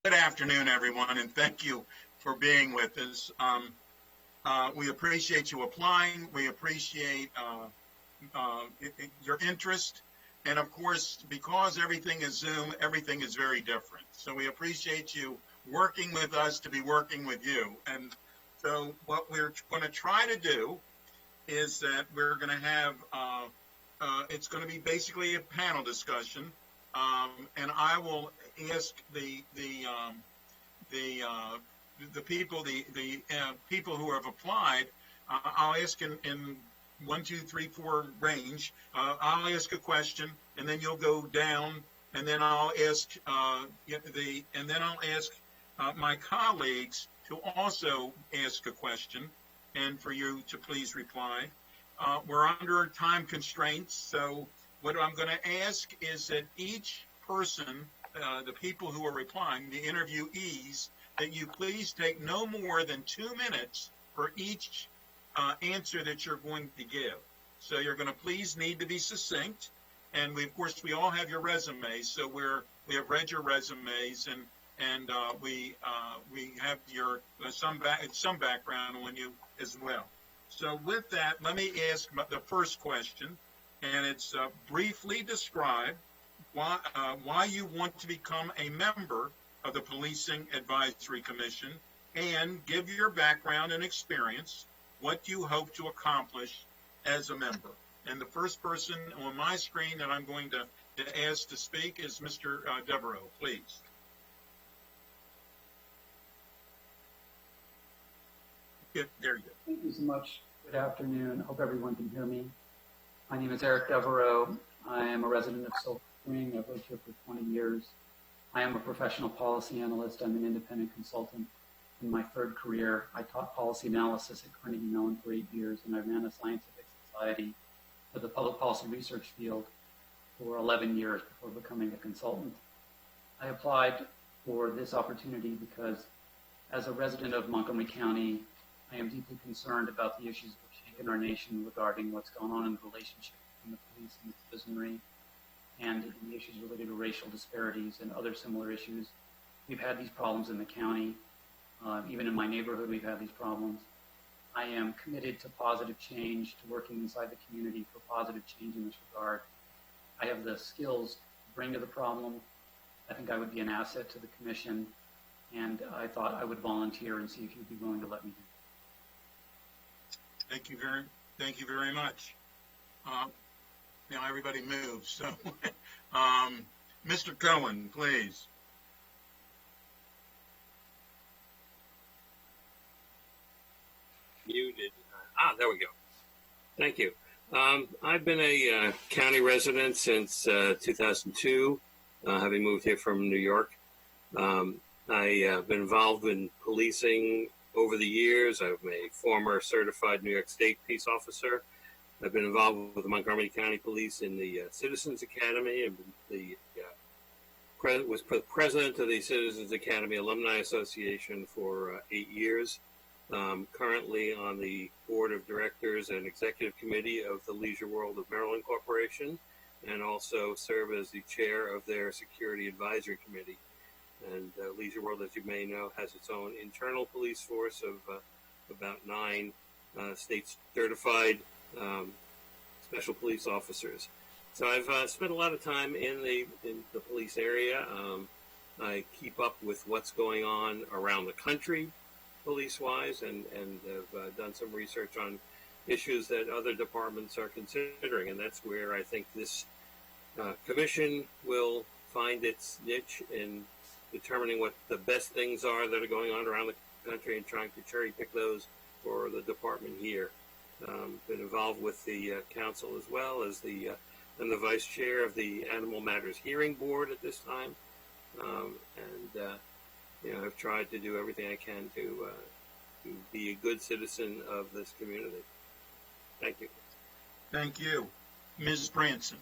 Good afternoon, everyone, and thank you for being with us. We appreciate you applying. We appreciate your interest. And of course, because everything is Zoom, everything is very different. So we appreciate you working with us to be working with you. And so what we're going to try to do is that we're going to have, it's going to be basically a panel discussion. And I will ask the people who have applied. I'll ask in 1, 2, 3, 4 range. I'll ask a question, and then you'll go down, and then I'll ask my colleagues to also ask a question, and for you to please reply. We're under time constraints, so what I'm going to ask is that each person, the people who are replying, the interviewees, that you please take no more than 2 minutes for each answer that you're going to give. So you're going to please need to be succinct, and of course we all have your resumes, so we have read your resumes, and we have your some background on you as well. So with that, let me ask the first question, and it's briefly describe why you want to become a member of the Policing Advisory Commission, and give your background and experience, what you hope to accomplish as a member. And the first person on my screen that I'm going to ask to speak is Mr. Devereaux, please. There you go. Thank you so much. Good afternoon. Hope everyone can hear me. My name is Eric Devereaux. I am a resident of Silver Spring. I've lived here for 20 years. I am a professional policy analyst. I'm an independent consultant. In my third career, I taught policy analysis at Carnegie Mellon for 8 years, and I ran a scientific society for the public policy research field for 11 years before becoming a consultant. I applied for this opportunity because, as a resident of Montgomery County, I am deeply concerned about the issues that have shaken our nation regarding what's going on in the relationship between the police and the citizenry, and the issues related to racial disparities and other similar issues. We've had these problems in the county. Even in my neighborhood, we've had these problems. I am committed to positive change, to working inside the community for positive change in this regard. I have the skills to bring to the problem. I think I would be an asset to the commission, and I thought I would volunteer and see if you'd be willing to let me do that. Thank you very much. Now everybody moves. So, Mr. Cohen, please. Muted. There we go. Thank you. I've been a county resident since 2002, having moved here from New York. I've been involved in policing over the years. I'm a former certified New York State peace officer. I've been involved with the Montgomery County Police in the Citizens Academy, and was president of the Citizens Academy Alumni Association for 8 years. Currently on the board of directors and executive committee of the Leisure World of Maryland Corporation, and also serve as the chair of their security advisory committee. And Leisure World, as you may know, has its own internal police force of about 9 state certified special police officers. So I've spent a lot of time in the police area. I keep up with what's going on around the country, police-wise, and have done some research on issues that other departments are considering, and that's where I think this commission will find its niche in determining what the best things are that are going on around the country and trying to cherry pick those for the department here. Been involved with the council as well as I'm the vice chair of the Animal Matters Hearing Board at this time, I've tried to do everything I can to be a good citizen of this community. Thank you. Thank you. Ms. Branson.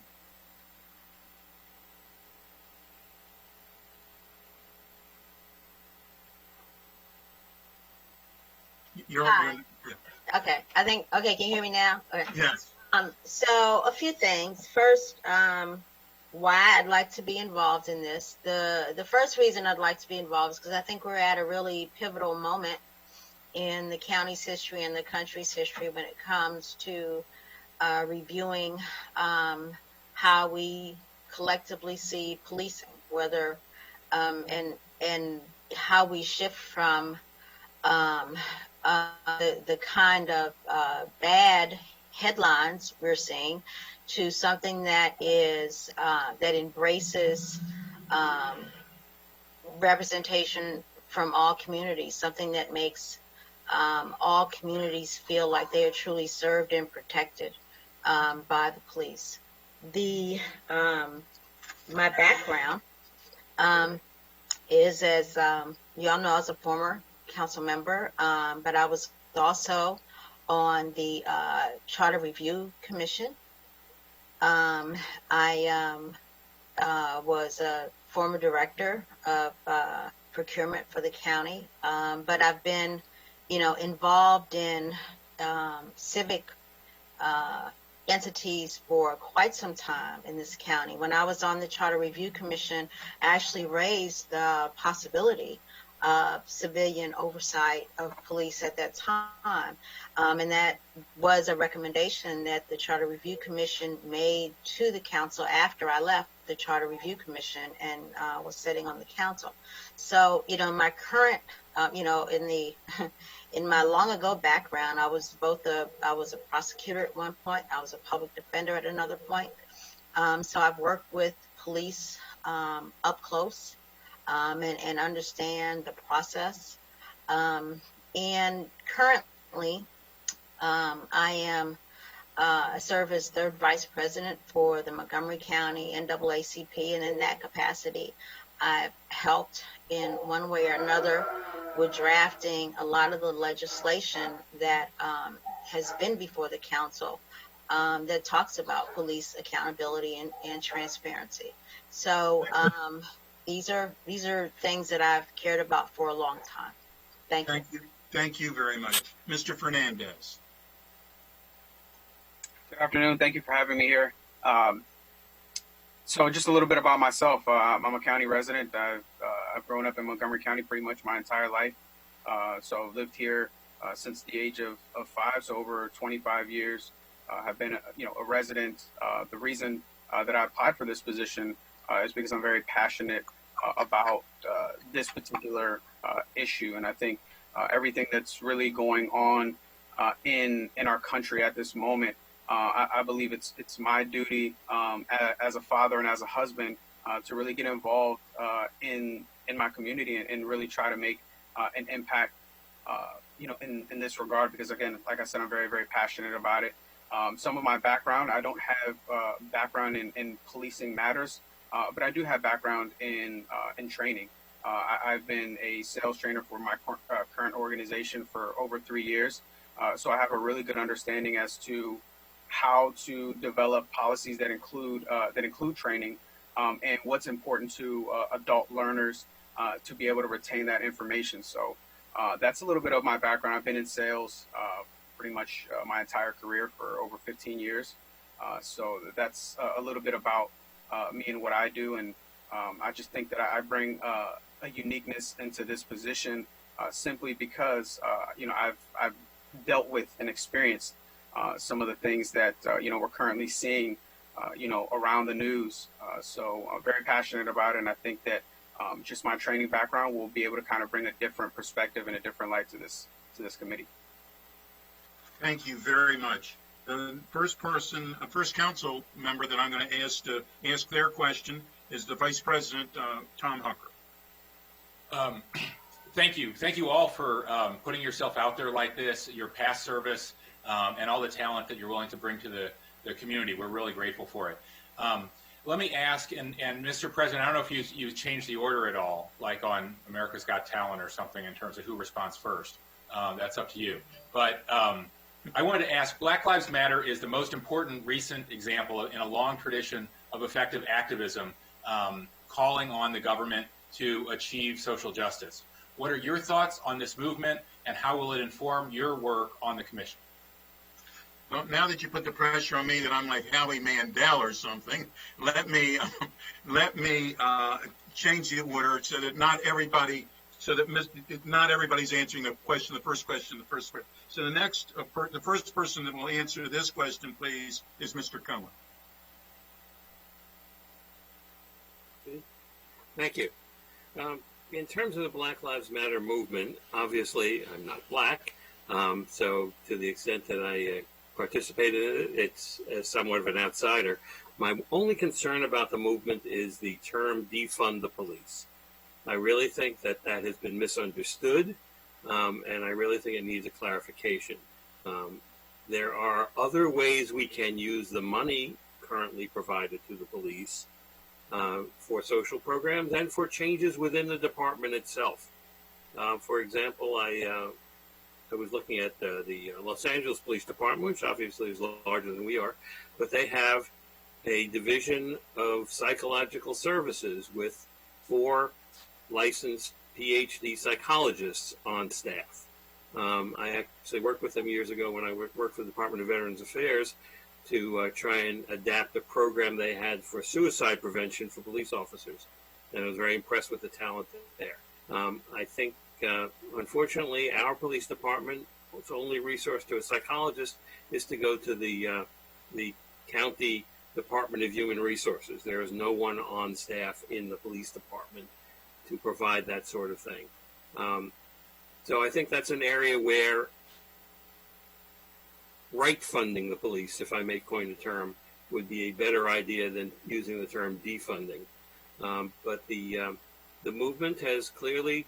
Hi. Okay, okay, can you hear me now? Okay. Yes. So a few things. First, why I'd like to be involved in this. The first reason I'd like to be involved is because I think we're at a really pivotal moment in the county's history and the country's history when it comes to reviewing how we collectively see policing, whether and how we shift from the kind of bad headlines we're seeing to something that is that embraces representation from all communities, something that makes all communities feel like they are truly served and protected by the police. My background is, as y'all know, as a former council member, but I was also on the Charter Review Commission. I was a former director of procurement for the county, but I've been, involved in civic entities for quite some time in this county. When I was on the Charter Review Commission, I actually raised the possibility of civilian oversight of police at that time. And that was a recommendation that the Charter Review Commission made to the council after I left the Charter Review Commission and was sitting on the council. So, my current, in my long ago background, I was a prosecutor at one point. I was a public defender at another point. So I've worked with police up close and understand the process. And currently, I serve as third vice president for the Montgomery County NAACP, and in that capacity, I've helped in one way or another with drafting a lot of the legislation that has been before the council that talks about police accountability and transparency. So these are things that I've cared about for a long time. Thank you. Thank you very much. Mr. Fernandez. Good afternoon. Thank you for having me here. So just a little bit about myself. I'm a county resident. I've grown up in Montgomery County pretty much my entire life. So I've lived here since the age of 5, so over 25 years. I've been a resident. The reason that I applied for this position is because I'm very passionate about this particular issue, and I think everything that's really going on in our country at this moment. I believe it's my duty as a father and as a husband to really get involved in my community and really try to make an impact, in this regard. Because again, like I said, I'm very, very passionate about it. Some of my background, I don't have background in policing matters, but I do have background in training. I've been a sales trainer for my current organization for over 3 years, so I have a really good understanding as to how to develop policies that include training and what's important to adult learners to be able to retain that information. So that's a little bit of my background. I've been in sales pretty much my entire career for over 15 years. So that's a little bit about me and what I do. And I just think that I bring a uniqueness into this position simply because, I've dealt with and experienced some of the things that, we're currently seeing, around the news. So I'm very passionate about it. And I think that just my training background will be able to kind of bring a different perspective and a different light to this committee. Thank you very much. The first council member that I'm going to ask to ask their question is the Vice President, Tom Hucker. Thank you. Thank you all for putting yourself out there like this, your past service, and all the talent that you're willing to bring to the community. We're really grateful for it. Let me ask, and Mr. President, I don't know if you changed the order at all, like on America's Got Talent or something in terms of who responds first. That's up to you. But I wanted to ask, Black Lives Matter is the most important recent example in a long tradition of effective activism, calling on the government to achieve social justice. What are your thoughts on this movement, and how will it inform your work on the commission? Well, now that you put the pressure on me that I'm like Howie Mandel or something, let me change the order so that not everybody's answering the question, the first question. So the first person that will answer this question, please, is Mr. Cohen. Thank you. In terms of the Black Lives Matter movement, obviously I'm not black, so to the extent that I participated in it, it's somewhat of an outsider. My only concern about the movement is the term defund the police. I really think that has been misunderstood, and I really think it needs a clarification. There are other ways we can use the money currently provided to the police for social programs and for changes within the department itself. For example, I was looking at the Los Angeles Police Department, which obviously is larger than we are, but they have a division of psychological services with 4 licensed PhD psychologists on staff. I actually worked with them years ago when I worked for the Department of Veterans Affairs to try and adapt a program they had for suicide prevention for police officers. And I was very impressed with the talent there. I think, unfortunately, our police department's only resource to a psychologist is to go to the county Department of Human Resources. There is no one on staff in the police department to provide that sort of thing. So I think that's an area where right funding the police, if I may coin the term, would be a better idea than using the term defunding. But the movement has clearly,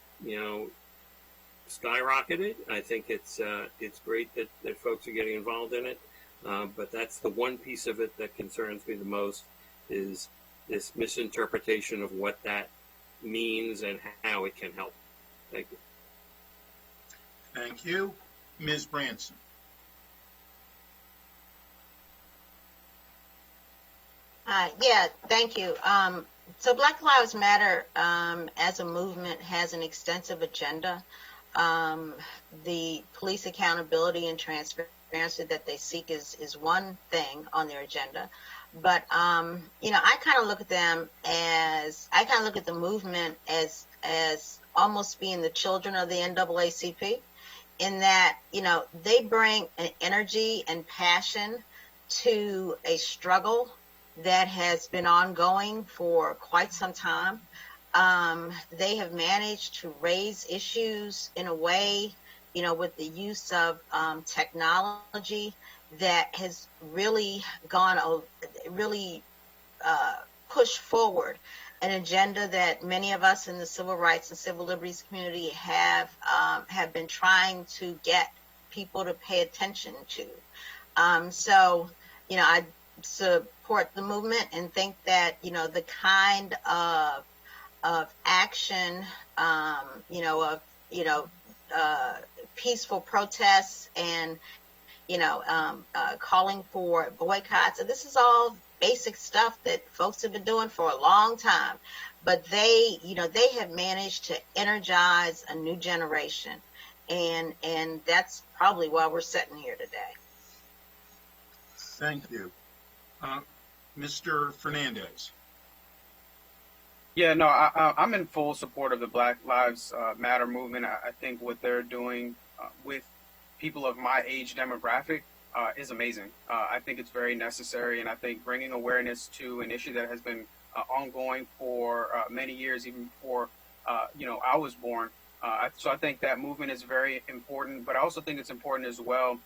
skyrocketed. I think it's great that folks are getting involved in it. But that's the one piece of it that concerns me the most, is this misinterpretation of what that means and how it can help. Thank you. Thank you. Ms. Branson. Yeah, thank you. So Black Lives Matter as a movement has an extensive agenda. The police accountability and transparency that they seek is one thing on their agenda. But, I kind of look at the movement as almost being the children of the NAACP, in that, they bring an energy and passion to a struggle that has been ongoing for quite some time. They have managed to raise issues in a way, with the use of technology that has really pushed forward an agenda that many of us in the civil rights and civil liberties community have been trying to get people to pay attention to. So, I support the movement and think that, the kind of action, peaceful protests and, calling for boycotts. And this is all basic stuff that folks have been doing for a long time. But they have managed to energize a new generation. And that's probably why we're sitting here today. Thank you. Mr. Fernandez. Yeah, no, I'm in full support of the Black Lives Matter movement. I think what they're doing with people of my age demographic is amazing. I think it's very necessary, and I think bringing awareness to an issue that has been ongoing for many years, even before I was born. So I think that movement is very important, but I also think it's important as well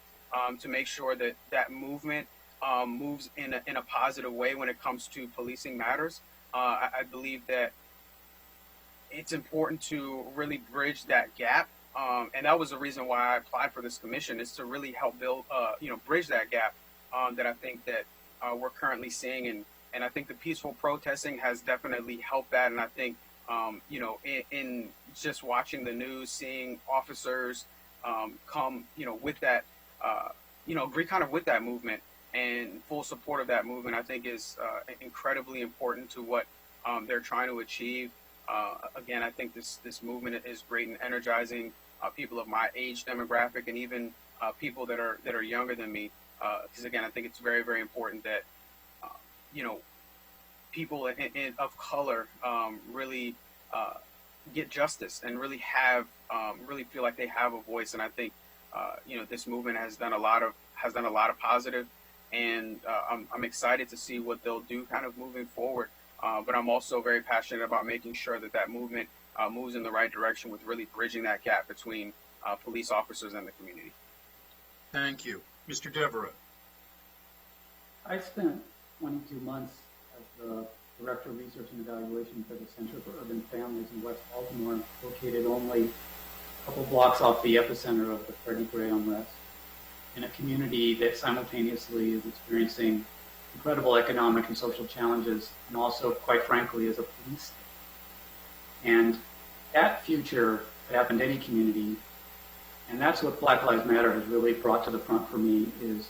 to make sure that movement moves in a positive way when it comes to policing matters. I believe that it's important to really bridge that gap. And that was the reason why I applied for this commission, is to really help build, bridge that gap that I think that we're currently seeing. And I think the peaceful protesting has definitely helped that. And I think, in just watching the news, seeing officers come, with that, agree kind of with that movement and full support of that movement, I think is incredibly important to what they're trying to achieve. Again, I think this movement is great in energizing people of my age demographic, and even people that are younger than me. because again, I think it's very, very important that you know, people of color really get justice and really have really feel like they have a voice. And I think you know, this movement has done a lot of positive, and I'm excited to see what they'll do kind of moving forward. But I'm also very passionate about making sure that that movement moves in the right direction with really bridging that gap between police officers and the community. Thank you. Mr. Devereaux. I spent 22 months as the Director of Research and Evaluation for the Center for Urban Families in West Baltimore, located only a couple blocks off the epicenter of the Freddie Gray unrest, in a community that simultaneously is experiencing incredible economic and social challenges, and also, quite frankly, is a police state. And that future could happen to any community, and that's what Black Lives Matter has really brought to the front for me, is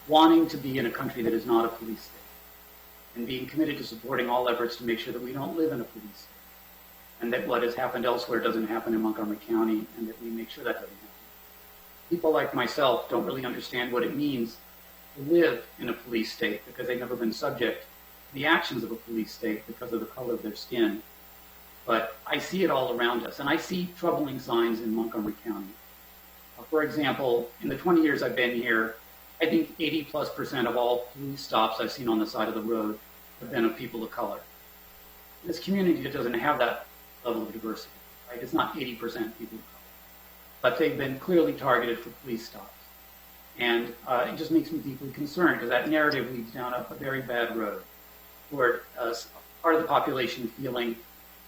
wanting to be in a country that is not a police state, and being committed to supporting all efforts to make sure that we don't live in a police state, and that what has happened elsewhere doesn't happen in Montgomery County, and that we make sure that doesn't happen. People like myself don't really understand what it means to live in a police state because they've never been subject to the actions of a police state because of the color of their skin. But I see it all around us, and I see troubling signs in Montgomery County. For example, in the 20 years I've been here, I think 80+% of all police stops I've seen on the side of the road have been of people of color. This community that doesn't have that level of diversity, right? It's not 80% people of color, but they've been clearly targeted for police stops. And it just makes me deeply concerned because that narrative leads down a very bad road toward part of the population feeling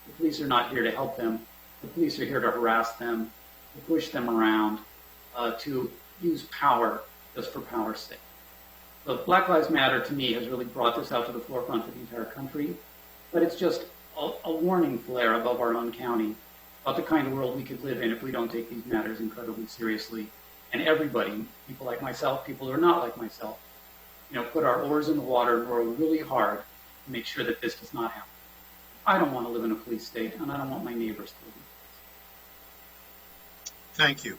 the police are not here to help them. The police are here to harass them, to push them around, to use power just for power's sake. So Black Lives Matter, to me, has really brought this out to the forefront of the entire country, but it's just a warning flare above our own county about the kind of world we could live in if we don't take these matters incredibly seriously. And everybody, people like myself, people who are not like myself, put our oars in the water and work really hard to make sure that this does not happen. I don't want to live in a police state, and I don't want my neighbors to live in a police state. Thank you.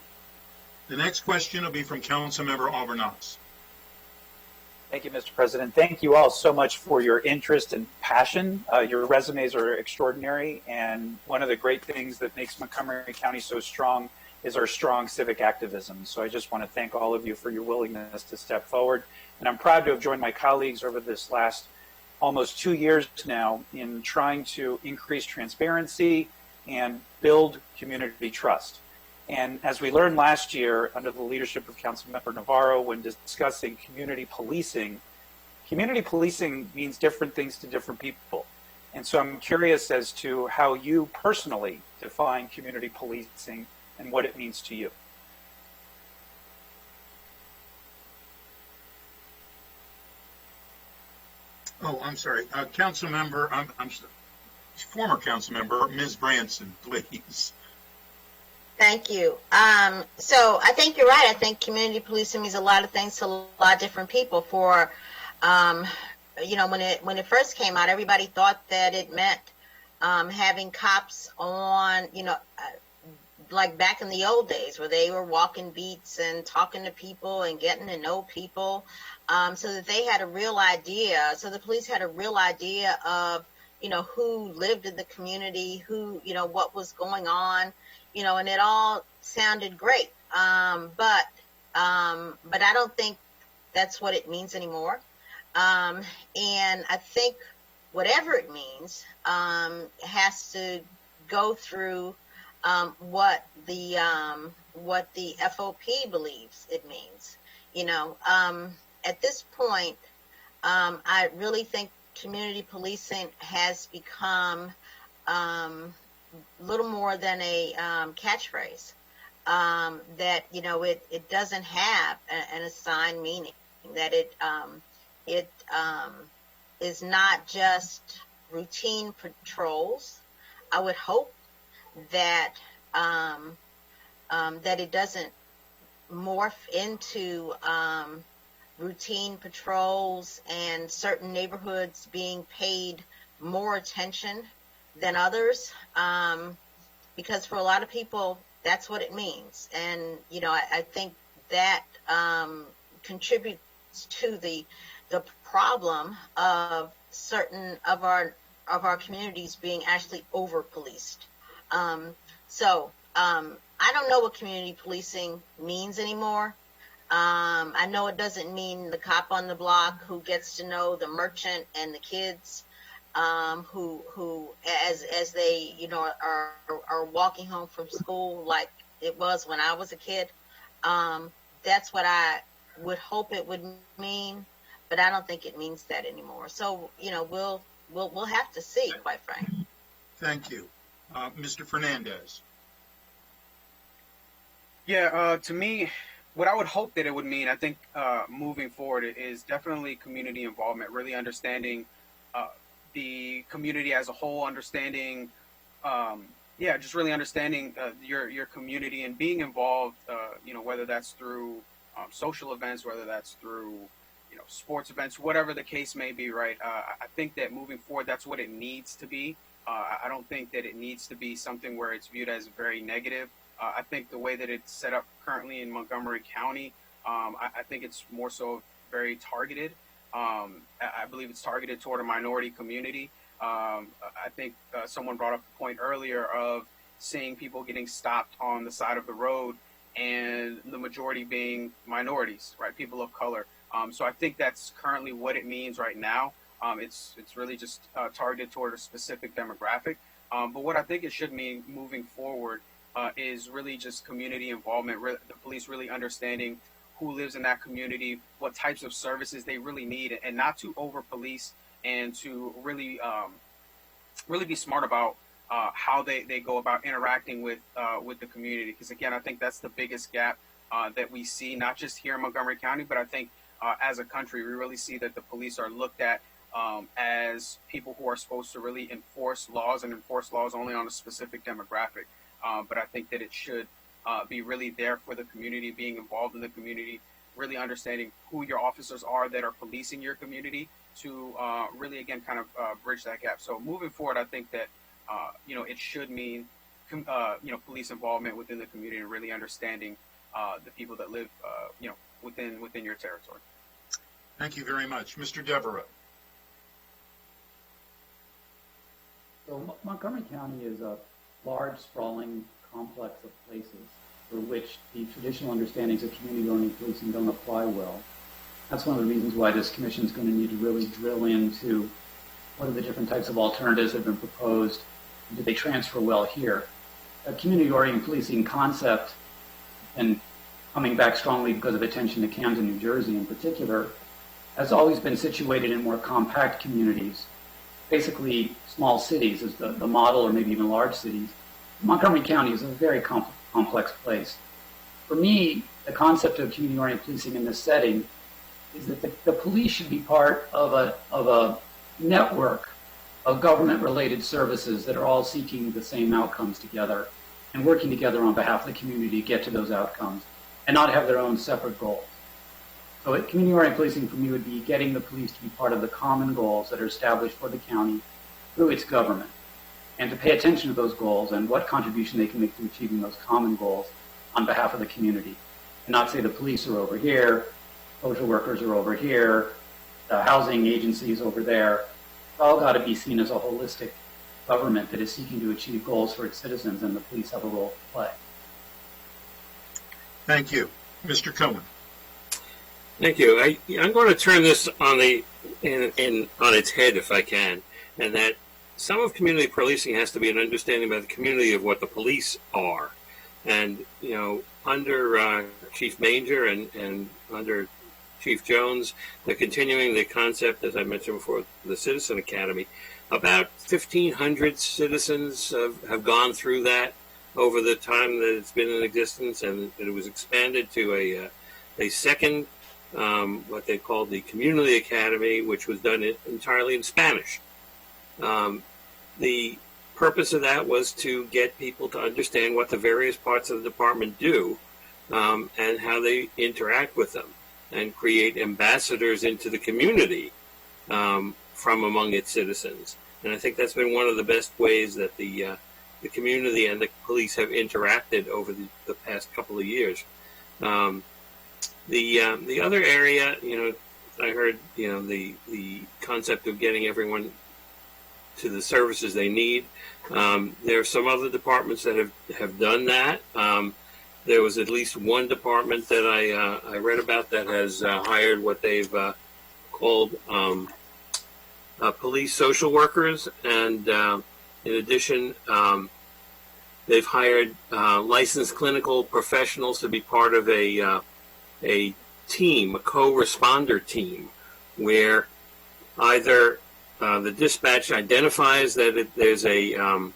The next question will be from Councilmember Albornoz. Thank you, Mr. President. Thank you all so much for your interest and passion. Your resumes are extraordinary, and one of the great things that makes Montgomery County so strong is our strong civic activism. So I just want to thank all of you for your willingness to step forward. And I'm proud to have joined my colleagues over this last almost 2 years now in trying to increase transparency and build community trust. And as we learned last year under the leadership of Councilmember Navarro when discussing community policing means different things to different people. And so I'm curious as to how you personally define community policing and what it means to you. Oh, I'm sorry. Former Councilmember, Ms. Branson, please. Thank you. So I think you're right. I think community policing means a lot of things to a lot of different people. For, when it first came out, everybody thought that it meant having cops on, like back in the old days where they were walking beats and talking to people and getting to know people, so that they had a real idea. So the police had a real idea of, who lived in the community, who, what was going on. And it all sounded great. But I don't think that's what it means anymore. And I think whatever it means has to go through what the FOP believes it means. At this point, I really think community policing has become little more than a catchphrase, that it doesn't have an assigned meaning, that it is not just routine patrols. I would hope that that it doesn't morph into routine patrols and certain neighborhoods being paid more attention than others, because for a lot of people that's what it means. And I think that contributes to the problem of certain of our communities being actually over policed. I don't know what community policing means anymore. I know it doesn't mean the cop on the block who gets to know the merchant and the kids, who as they are walking home from school like it was when I was a kid. That's what I would hope it would mean, but I don't think it means that anymore. So we'll have to see, quite frankly. Thank you. Mr. Fernandez. Yeah, to me, what I would hope that it would mean, I think, moving forward, is definitely community involvement, really understanding the community as a whole, understanding, just really understanding your community and being involved, whether that's through social events, whether that's through, sports events, whatever the case may be, right? I think that moving forward, that's what it needs to be. I don't think that it needs to be something where it's viewed as very negative. I think the way that it's set up currently in Montgomery County, I think it's more so very targeted. I believe it's targeted toward a minority community. I think someone brought up the point earlier of seeing people getting stopped on the side of the road and the majority being minorities, right? People of color. So I think that's currently what it means right now. It's really just targeted toward a specific demographic. But what I think it should mean moving forward is really just community involvement, the police really understanding who lives in that community, what types of services they really need, and not to over police, and to really be smart about how they go about interacting with the community. Because again, I think that's the biggest gap that we see, not just here in Montgomery County, but I think as a country, we really see that the police are looked at as people who are supposed to really enforce laws only on a specific demographic. But I think that it should be really there for the community, being involved in the community, really understanding who your officers are that are policing your community to really, again, kind of bridge that gap. So moving forward, I think that, it should mean, police involvement within the community and really understanding the people that live, within your territory. Thank you very much. Mr. Devereaux. So Montgomery County is a large, sprawling complex of places for which the traditional understandings of community-oriented policing don't apply well. That's one of the reasons why this commission is going to need to really drill into what are the different types of alternatives that have been proposed, and do they transfer well here. A community-oriented policing concept, and coming back strongly because of attention to Camden, New Jersey in particular, has always been situated in more compact communities. Basically, small cities is the model, or maybe even large cities. Montgomery County is a very complex place. For me, the concept of community-oriented policing in this setting is that the police should be part of a network of government-related services that are all seeking the same outcomes together and working together on behalf of the community to get to those outcomes, and not have their own separate goals. So community-oriented policing for me would be getting the police to be part of the common goals that are established for the county through its government, and to pay attention to those goals and what contribution they can make to achieving those common goals on behalf of the community. And not say the police are over here, social workers are over here, the housing agencies over there. It's all got to be seen as a holistic government that is seeking to achieve goals for its citizens, and the police have a role to play. Thank you. Mr. Cohen. Thank you. I'm going to turn this on on its head, if I can, and that some of community policing has to be an understanding by the community of what the police are. And, under Chief Manger and under Chief Jones, they're continuing the concept, as I mentioned before, the Citizen Academy. About 1,500 citizens have gone through that over the time that it's been in existence, and it was expanded to a second, what they called the Community Academy, which was done entirely in Spanish. The purpose of that was to get people to understand what the various parts of the department do, and how they interact with them, and create ambassadors into the community from among its citizens. And I think that's been one of the best ways that the community and the police have interacted over the past couple of years. The other area, I heard, the concept of getting everyone to the services they need. There are some other departments that have done that. There was at least one department that I read about that has hired what they've called police social workers, and in addition, they've hired licensed clinical professionals to be part of a team, a co-responder team, where either the dispatch identifies that there's a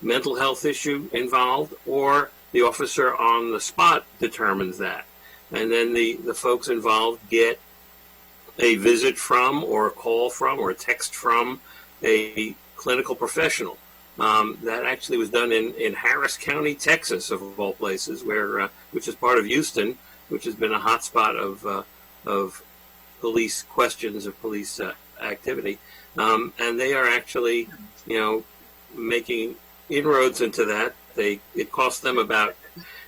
mental health issue involved, or the officer on the spot determines that. And then the folks involved get a visit from, or a call from, or a text from a clinical professional. That actually was done in Harris County, Texas, of all places, where which is part of Houston, which has been a hotspot of police questions, of police activity. And they are actually, making inroads into that. It costs them about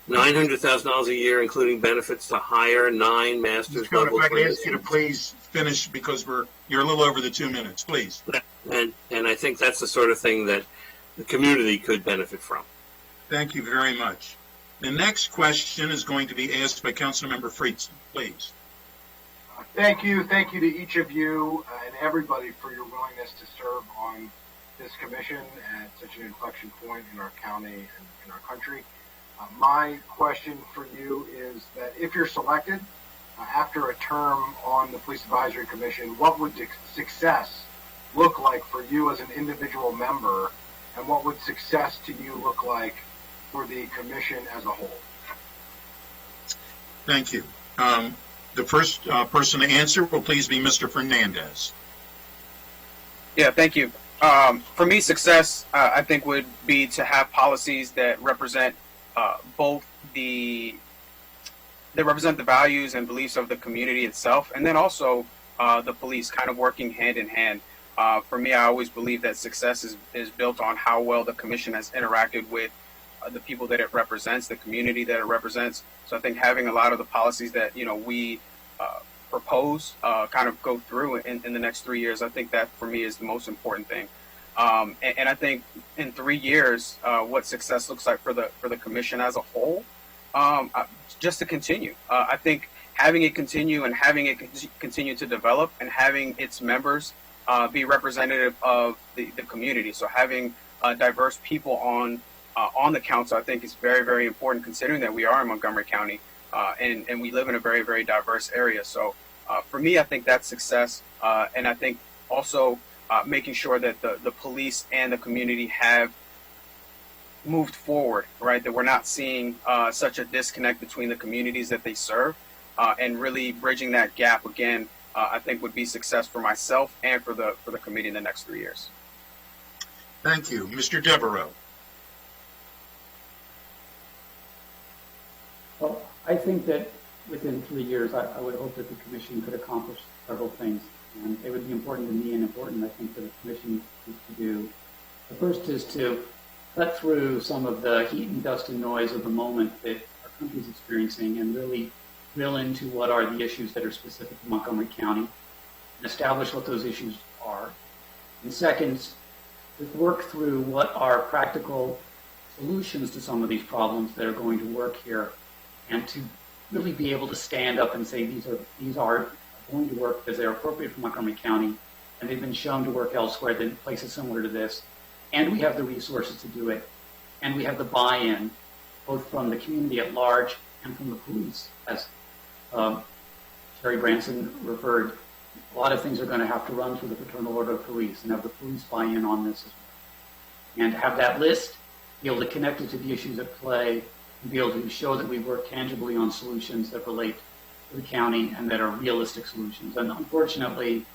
$900,000 a year, including benefits, to hire 9 master's level. If I can ask you to please finish, because you're a little over the 2 minutes, please. And I think that's the sort of thing that the community could benefit from. Thank you very much. The next question is going to be asked by Councilmember Friedson, please. Thank you to each of you and everybody for your willingness to serve on this commission at such an inflection point in our county and in our country. My question for you is that if you're selected after a term on the Police Advisory Commission, what would success look like for you as an individual member, and what would success to you look like for the commission as a whole? Thank you. The first person to answer will please be Mr. Fernandez. Yeah, thank you. For me, success, I think, would be to have policies that represent both the values and beliefs of the community itself, and then also the police, kind of working hand in hand. For me, I always believe that success is built on how well the commission has interacted with the people that it represents, the community that it represents. So I think having a lot of the policies that we propose kind of go through in the next 3 years, I think that for me is the most important thing. And I think in 3 years, what success looks like for the commission as a whole, just to continue. I think having it continue and having it continue to develop, and having its members be representative of the community. So having diverse people on the council, I think, is very, very important, considering that we are in Montgomery County and we live in a very, very diverse area. So for me, I think that's success. And I think also making sure that the police and the community have moved forward, right? That we're not seeing such a disconnect between the communities that they serve, and really bridging that gap again, I think would be success for myself and for the committee in the next 3 years. Thank you. Mr. Devereaux. Well, I think that within 3 years, I would hope that the commission could accomplish several things. And it would be important to me, and important, I think, for the commission to do. The first is to cut through some of the heat and dust and noise of the moment that our country's experiencing, and really drill into what are the issues that are specific to Montgomery County, and establish what those issues are. And second, to work through what are practical solutions to some of these problems that are going to work here, and to really be able to stand up and say these are going to work because they're appropriate for Montgomery County, and they've been shown to work elsewhere in places similar to this, and we have the resources to do it, and we have the buy-in, both from the community at large and from the police. As Terry Branson referred, a lot of things are going to have to run through the Fraternal Order of Police, and have the police buy in on this as well. And to have that list, be able to connect it to the issues at play, and be able to show that we work tangibly on solutions that relate to the county and that are realistic solutions. And unfortunately,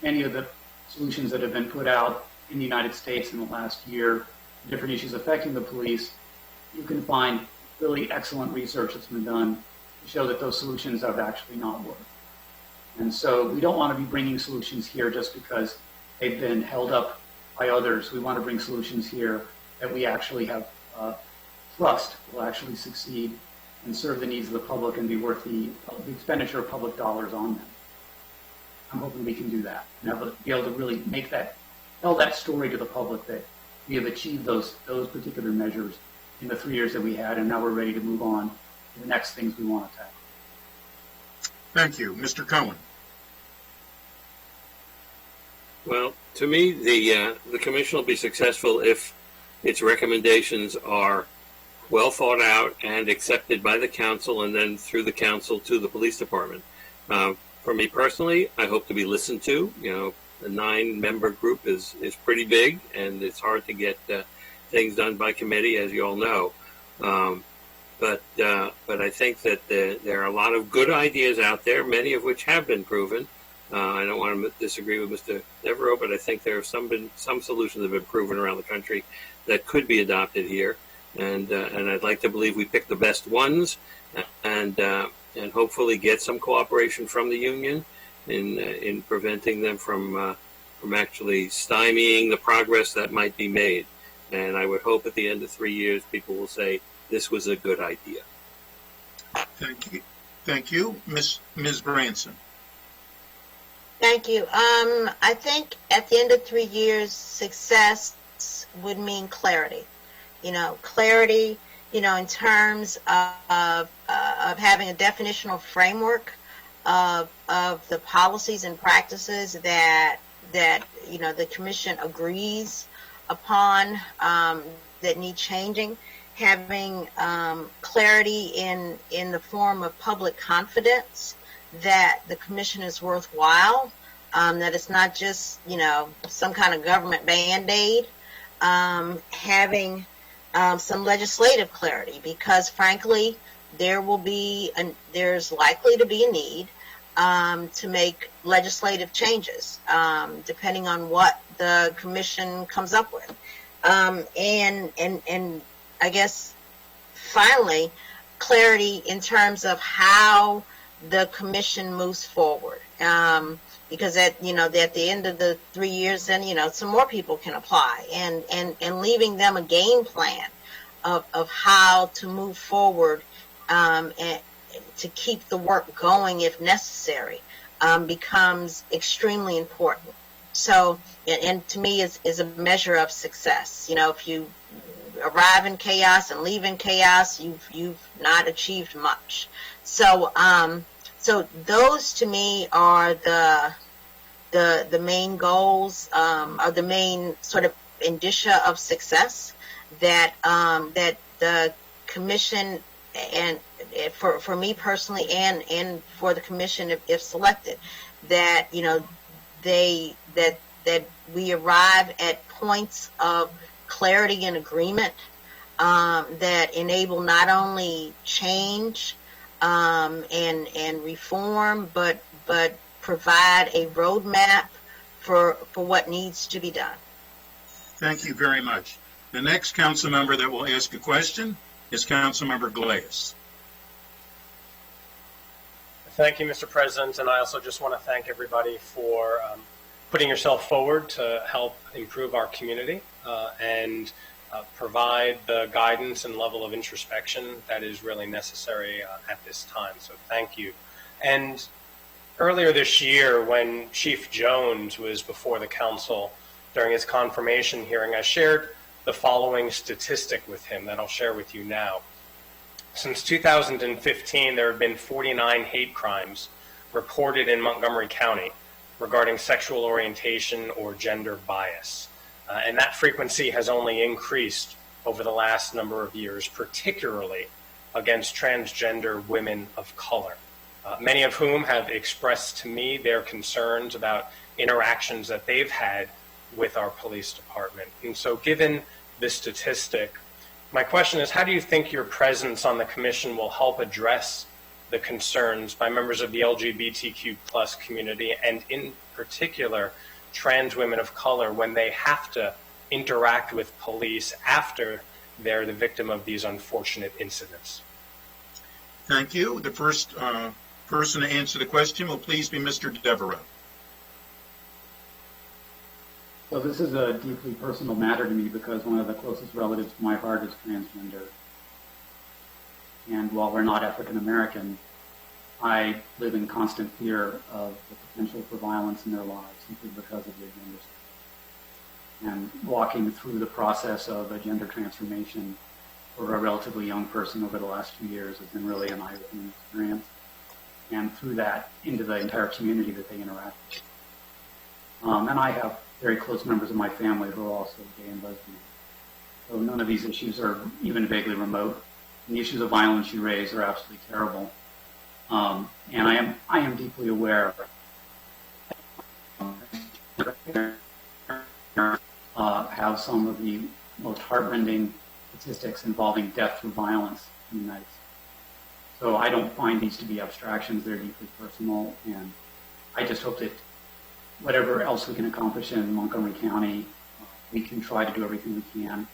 many of the solutions that have been put out in the United States in the last year, different issues affecting the police, you can find really excellent research that's been done to show that those solutions have actually not worked. And so we don't want to be bringing solutions here just because they've been held up by others. We want to bring solutions here that we actually have trust will actually succeed, and serve the needs of the public and be worth the expenditure of public dollars on them. I'm hoping we can do that and be able to really tell that story to the public that we have achieved those particular measures in the 3 years that we had, and now we're ready to move on to the next things we want to tackle. Thank you. Mr. Cohen. Well, to me, the commission will be successful if its recommendations are well thought out and accepted by the council, and then through the council to the police department. For me personally, I hope to be listened to. You know, the 9-member group is pretty big, and it's hard to get things done by committee, as you all know. But I think that there are a lot of good ideas out there, many of which have been proven. I don't want to disagree with Mr. Devereaux, but I think there have some solutions that have been proven around the country that could be adopted here. And I'd like to believe we pick the best ones, and hopefully get some cooperation from the union in preventing them from actually stymieing the progress that might be made. And I would hope at the end of 3 years, people will say this was a good idea. Thank you, Ms. Branson. Thank you. I think at the end of 3 years, success would mean clarity. Clarity, in terms of having a definitional framework of the policies and practices that the commission agrees upon, that need changing, having clarity in the form of public confidence that the commission is worthwhile, that it's not just, some kind of government Band-Aid, having some legislative clarity, because frankly, there's likely to be a need to make legislative changes, depending on what the commission comes up with. And I guess finally, clarity in terms of how the commission moves forward. Because at the end of the 3 years, then, some more people can apply, and leaving them a game plan of how to move forward, and to keep the work going if necessary, becomes extremely important. So, and to me is a measure of success. If you arrive in chaos and leave in chaos, you've not achieved much. So, so those to me are the main goals, are the main sort of indicia of success that that the commission, and for me personally, and for the commission if selected, that that we arrive at points of clarity and agreement that enable not only change and reform, but provide a roadmap for what needs to be done. Thank you very much. The next council member that will ask a question is Councilmember Glass. Thank you, Mr. President, and I also just want to thank everybody for putting yourself forward to help improve our community and provide the guidance and level of introspection that is really necessary at this time. So thank you. And earlier this year, when Chief Jones was before the council during his confirmation hearing, I shared the following statistic with him that I'll share with you now. Since 2015, there have been 49 hate crimes reported in Montgomery County regarding sexual orientation or gender bias. And that frequency has only increased over the last number of years, particularly against transgender women of color, many of whom have expressed to me their concerns about interactions that they've had with our police department. And so given this statistic, my question is, how do you think your presence on the commission will help address the concerns by members of the LGBTQ plus community, and in particular, trans women of color, when they have to interact with police after they're the victim of these unfortunate incidents? Thank you. The first person to answer the question will please be Mr. Devereaux. So this is a deeply personal matter to me because one of the closest relatives to my heart is transgender. And while we're not African American, I live in constant fear of the potential for violence in their lives simply because of their gender status. And walking through the process of a gender transformation for a relatively young person over the last 2 years has been really an eye-opening experience. And through that, into the entire community that they interact with. And I have very close members of my family who are also gay and lesbian. So none of these issues are even vaguely remote. And the issues of violence you raise are absolutely terrible. And I am deeply aware have some of the most heartrending statistics involving death through violence in the United States. So I don't find these to be abstractions. They're deeply personal. And I just hope that whatever else we can accomplish in Montgomery County, we can try to do everything we can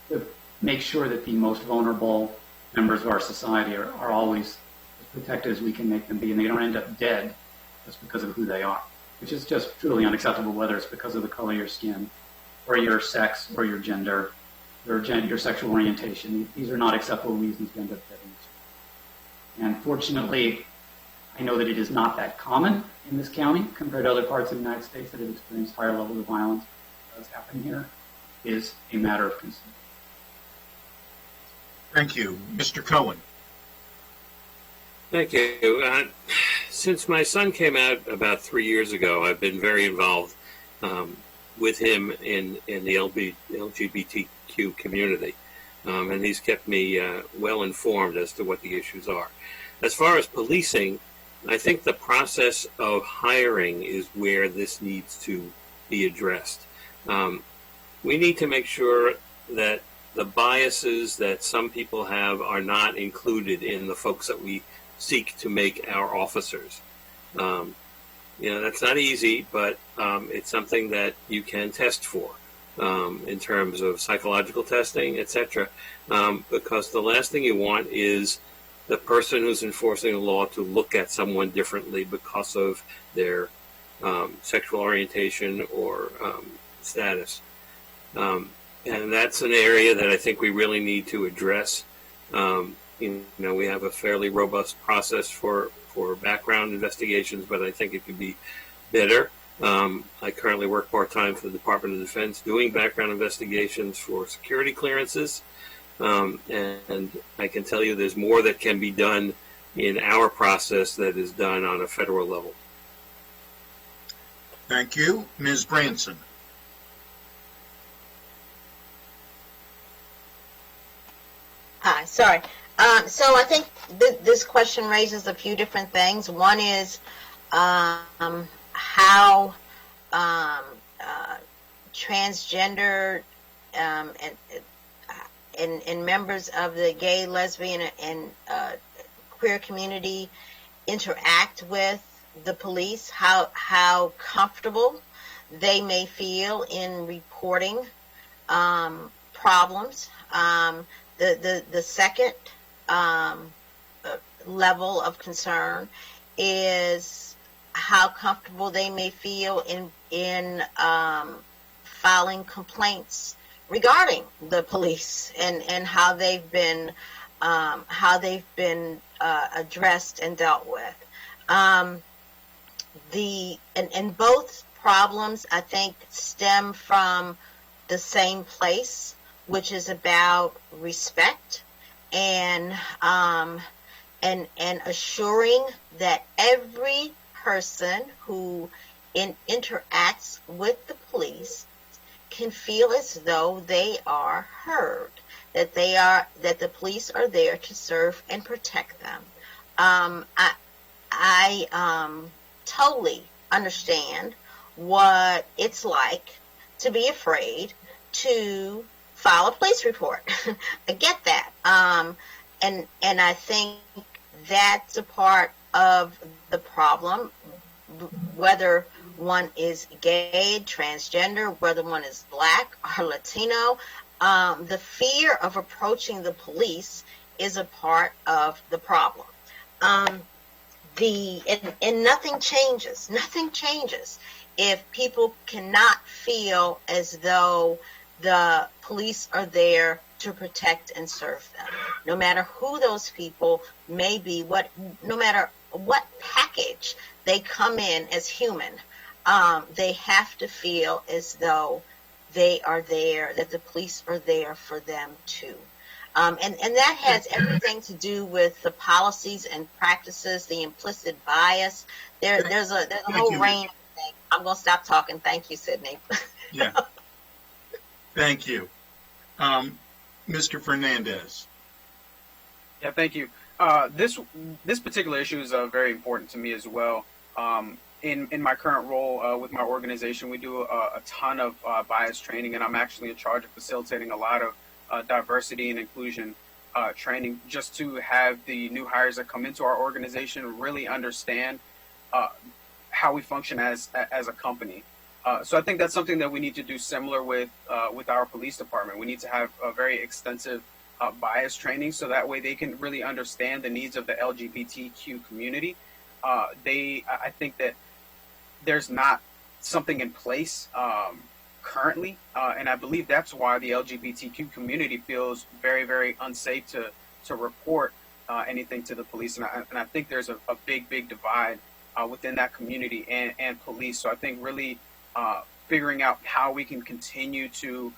to make sure that the most vulnerable members of our society are always as protected as we can make them be, and they don't end up dead just because of who they are, which is just truly unacceptable, whether it's because of the color of your skin or your sex or your gender or your sexual orientation. These are not acceptable reasons to end up dead. And fortunately, I know that it is not that common in this county compared to other parts of the United States that have experienced higher levels of violence. What's happening here is a matter of concern. Thank you. Mr. Cohen. Thank you. Since my son came out about 3 years ago, I've been very involved with him in the LGBTQ community. And he's kept me well informed as to what the issues are. As far as policing, I think the process of hiring is where this needs to be addressed. We need to make sure that the biases that some people have are not included in the folks that we seek to make our officers. That's not easy, but it's something that you can test for in terms of psychological testing, etc. Because the last thing you want is the person who's enforcing the law to look at someone differently because of their sexual orientation or status. And that's an area that I think we really need to address. We have a fairly robust process for background investigations, but I think it could be better. I currently work part-time for the Department of Defense doing background investigations for security clearances. And I can tell you there's more that can be done in our process that is done on a federal level. Thank you. Ms. Branson. Hi, sorry. So I think this question raises a few different things. One is how transgender and members of the gay, lesbian, and queer community interact with the police, how comfortable they may feel in reporting problems. The second level of concern is how comfortable they may feel in filing complaints regarding the police and how they've been addressed and dealt with. And both problems, I think, stem from the same place, which is about respect and assuring that every person who interacts with the police can feel as though they are heard, that the police are there to serve and protect them. I totally understand what it's like to be afraid to file a police report. I get that. And I think that's a part of the problem, whether one is gay, transgender, whether one is black or Latino. The fear of approaching the police is a part of the problem. And nothing changes. Nothing changes if people cannot feel as though the police are there to protect and serve them. No matter who those people may be, no matter what package they come in as human, they have to feel as though they are there, that the police are there for them too. And that has everything to do with the policies and practices, the implicit bias. There's a whole range of things. I'm going to stop talking. Thank you, Sydney. Yeah. Thank you. Mr. Fernandez. Yeah, thank you. This particular issue is very important to me as well. In my current role with my organization, we do a ton of bias training, and I'm actually in charge of facilitating a lot of diversity and inclusion training, just to have the new hires that come into our organization really understand how we function as a company. So I think that's something that we need to do similar with our police department. We need to have a very extensive bias training, so that way they can really understand the needs of the LGBTQ community. I think that there's not something in place currently, and I believe that's why the LGBTQ community feels very, very unsafe to report anything to the police. And I think there's a big divide within that community and police. So I think really figuring out how we can continue to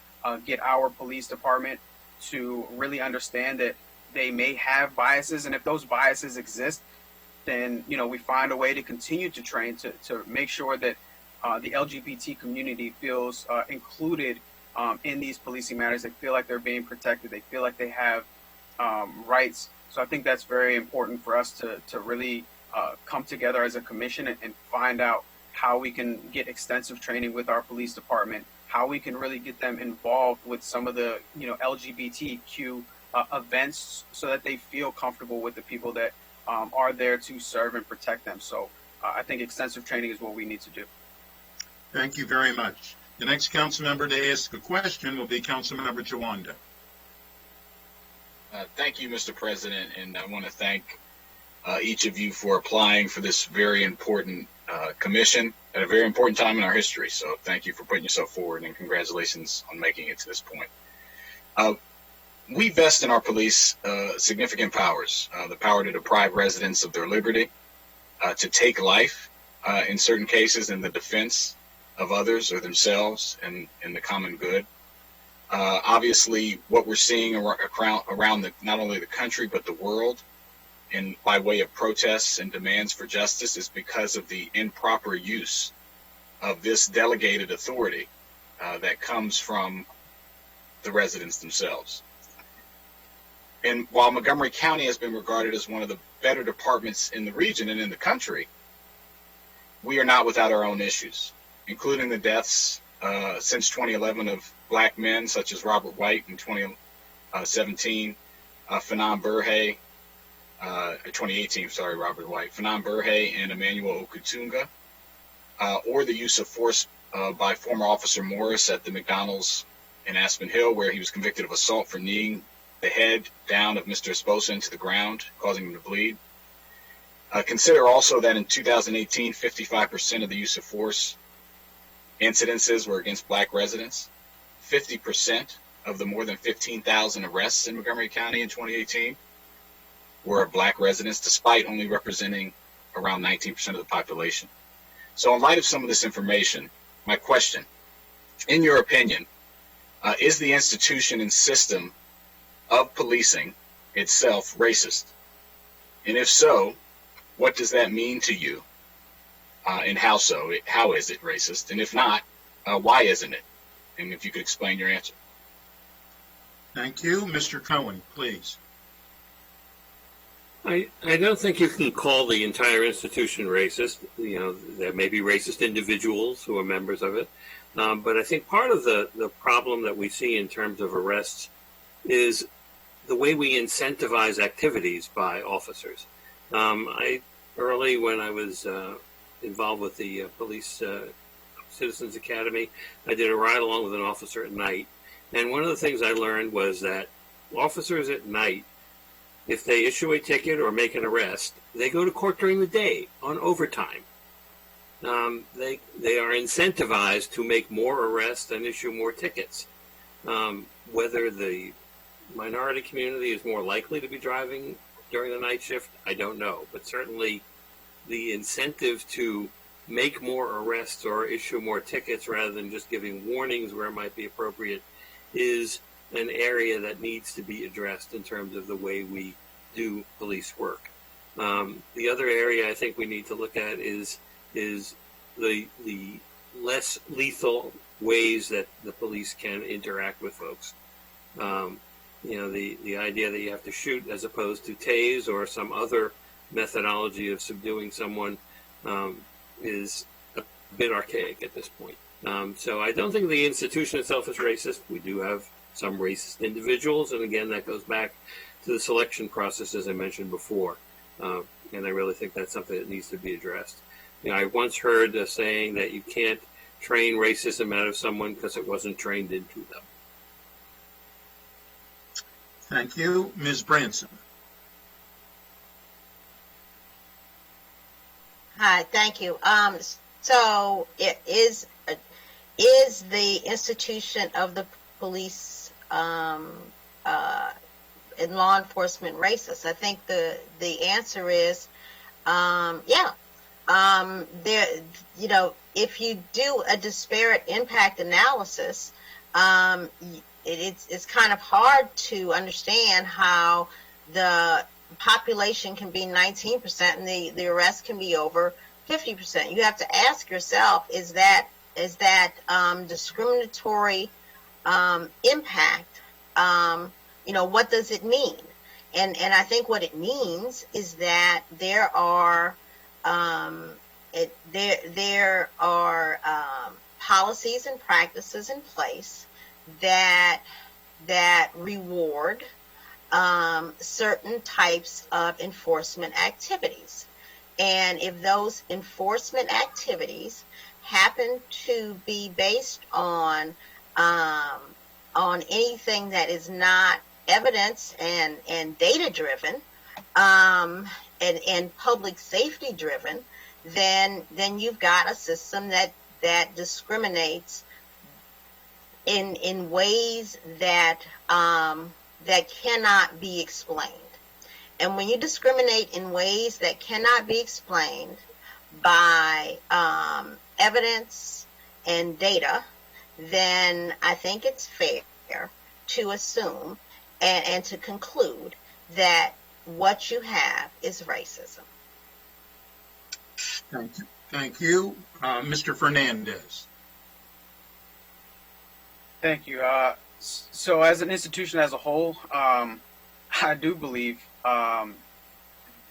get our police department to really understand that they may have biases, and if those biases exist, then we find a way to continue to train to make sure that the LGBT community feels included in these policing matters. They feel like they're being protected. They feel like they have rights. So I think that's very important for us to really come together as a commission and find out how we can get extensive training with our police department, how we can really get them involved with some of the LGBTQ events, so that they feel comfortable with the people that are there to serve and protect them. So I think extensive training is what we need to do. Thank you very much. The next council member to ask a question will be Councilmember Jawanda. Thank you, Mr. President, and I want to thank each of you for applying for this very important commission at a very important time in our history. So thank you for putting yourself forward, and congratulations on making it to this point. We vest in our police significant powers, the power to deprive residents of their liberty, to take life in certain cases in the defense of others or themselves and in the common good. Obviously, what we're seeing around not only the country but the world, and by way of protests and demands for justice, is because of the improper use of this delegated authority that comes from the residents themselves. And while Montgomery County has been regarded as one of the better departments in the region and in the country, we are not without our own issues, including the deaths since 2011 of black men such as Robert White in 2017, Fanon Burhay, 2018, sorry, Robert White, Fanon Burhay and Emmanuel Okutunga, or the use of force by former Officer Morris at the McDonald's in Aspen Hill, where he was convicted of assault for kneeing the head down of Mr. Esposa into the ground, causing him to bleed. Consider also that in 2018, 55% of the use of force incidences were against black residents. 50% of the more than 15,000 arrests in Montgomery County in 2018 were of black residents, despite only representing around 19% of the population. So in light of some of this information, my question, in your opinion, is the institution and system of policing itself racist? And if so, what does that mean to you? And how so? How is it racist? And if not, why isn't it? And if you could explain your answer. Thank you. Mr. Cohen, please. I don't think you can call the entire institution racist. There may be racist individuals who are members of it. But I think part of the problem that we see in terms of arrests is the way we incentivize activities by officers. Early when I was involved with the Police Citizens Academy, I did a ride along with an officer at night. And one of the things I learned was that officers at night, if they issue a ticket or make an arrest, they go to court during the day on overtime. They are incentivized to make more arrests and issue more tickets. Whether the minority community is more likely to be driving during the night shift, I don't know. But certainly the incentive to make more arrests or issue more tickets rather than just giving warnings where it might be appropriate is an area that needs to be addressed in terms of the way we do police work. The other area I think we need to look at is the less lethal ways that the police can interact with folks. The idea that you have to shoot as opposed to tase or some other methodology of subduing someone is a bit archaic at this point. So I don't think the institution itself is racist. We do have some racist individuals, and again, that goes back to the selection process, as I mentioned before. And I really think that's something that needs to be addressed. I once heard a saying that you can't train racism out of someone because it wasn't trained into them. Thank you. Ms. Branson. Hi, thank you. So it is the institution of the police in law enforcement racist? I think the answer is yeah. If you do a disparate impact analysis, it's kind of hard to understand how the population can be 19% and the arrest can be over 50%. You have to ask yourself, is that discriminatory impact? What does it mean? And I think what it means is that there are policies and practices in place that reward certain types of enforcement activities. And if those enforcement activities happen to be based on anything that is not evidence and data driven, and public safety driven, then you've got a system that discriminates in ways that cannot be explained. And when you discriminate in ways that cannot be explained by evidence and data, then I think it's fair to assume and to conclude that what you have is racism. Thank you. Mr. Fernandez. Thank you. So as an institution as a whole, I do believe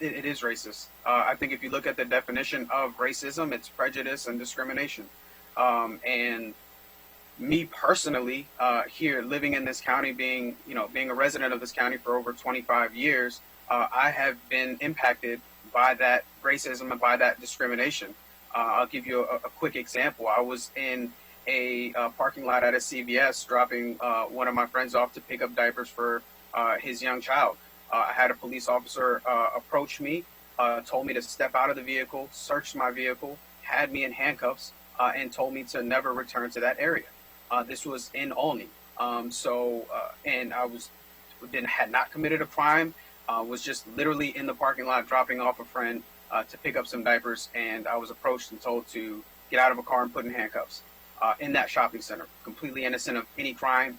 it is racist. I think if you look at the definition of racism, it's prejudice and discrimination. And me personally, here living in this county, being a resident of this county for over 25 years, I have been impacted by that racism and by that discrimination. I'll give you a quick example. I was in a parking lot at a CVS dropping one of my friends off to pick up diapers for his young child. I had a police officer approach me, told me to step out of the vehicle, searched my vehicle, had me in handcuffs, and told me to never return to that area. This was in Olney. And I had not committed a crime, was just literally in the parking lot dropping off a friend to pick up some diapers, and I was approached and told to get out of a car and put in handcuffs in that shopping center, completely innocent of any crime.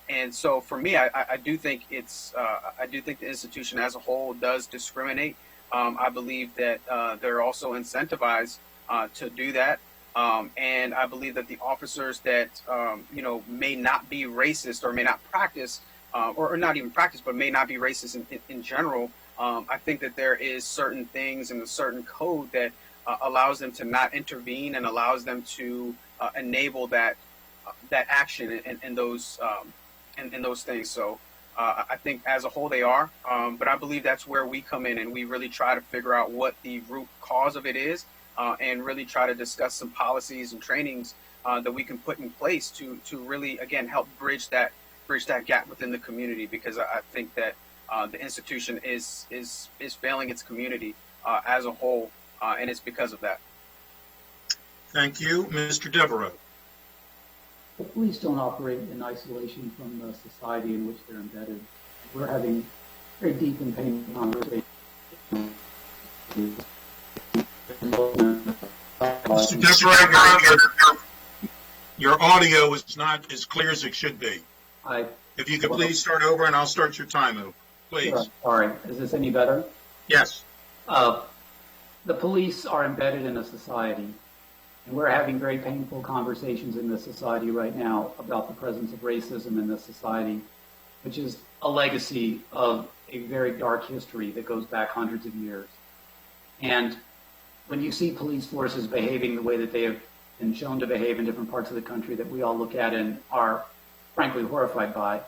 And so for me, I do think I do think the institution as a whole does discriminate. I believe that they're also incentivized to do that. And I believe that the officers that, may not be racist or may not practice, or not even practice, but may not be racist in general, I think that there is certain things in the certain code that allows them to not intervene and allows them to enable that action and those things. So I think as a whole they are, but I believe that's where we come in and we really try to figure out what the root cause of it is, and really try to discuss some policies and trainings that we can put in place to really, again, help bridge that gap within the community, because I think that the institution is failing its community as a whole, and it's because of that. Thank you. Mr. Devereaux. the police don't operate in isolation from the society in which they're embedded. We're having very deep and painful conversations. Mr. Devereaux, your audio is not as clear as it should be. If you could please start over, and I'll start your timer, please. Sure. Sorry, is this any better? Yes. The police are embedded in a society, and we're having very painful conversations in this society right now about the presence of racism in this society, which is a legacy of a very dark history that goes back hundreds of years. And when you see police forces behaving the way that they have been shown to behave in different parts of the country that we all look at and are frankly horrified by,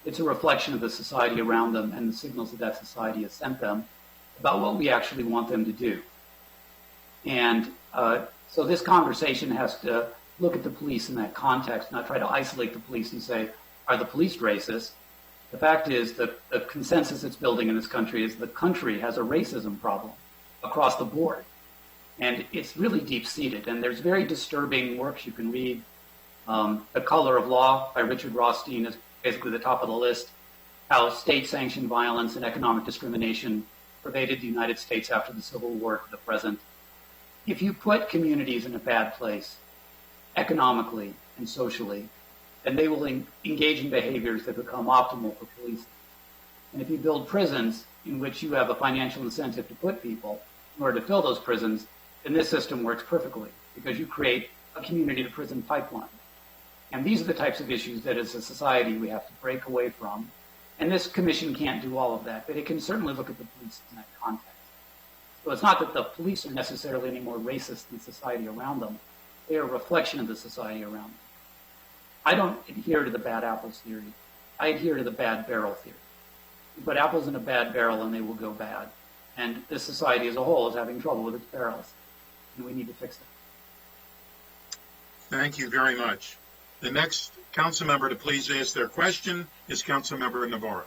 it's a reflection of the society around them and the signals that that society has sent them about what we actually want them to do. And so this conversation has to look at the police in that context, not try to isolate the police and say, are the police racist? The fact is that the consensus that's building in this country is the country has a racism problem across the board. And it's really deep-seated. And there's very disturbing works you can read. The Color of Law by Richard Rothstein is basically the top of the list, how state-sanctioned violence and economic discrimination pervaded the United States after the Civil War to the present. If you put communities in a bad place, economically and socially, then they will engage in behaviors that become optimal for policing. And if you build prisons in which you have a financial incentive to put people in order to fill those prisons, then this system works perfectly because you create a community-to-prison pipeline. And these are the types of issues that as a society we have to break away from. And this commission can't do all of that, but it can certainly look at the police in that context. So it's not that the police are necessarily any more racist than society around them. They are a reflection of the society around them. I don't adhere to the bad apples theory. I adhere to the bad barrel theory. You put apples in a bad barrel and they will go bad. And this society as a whole is having trouble with its barrels. And we need to fix it. Thank you very much. The next council member to please ask their question is Council Member Navarro.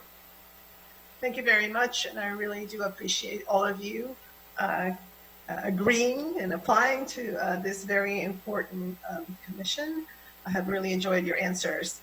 Thank you very much, and I really do appreciate all of you agreeing and applying to this very important commission. I have really enjoyed your answers.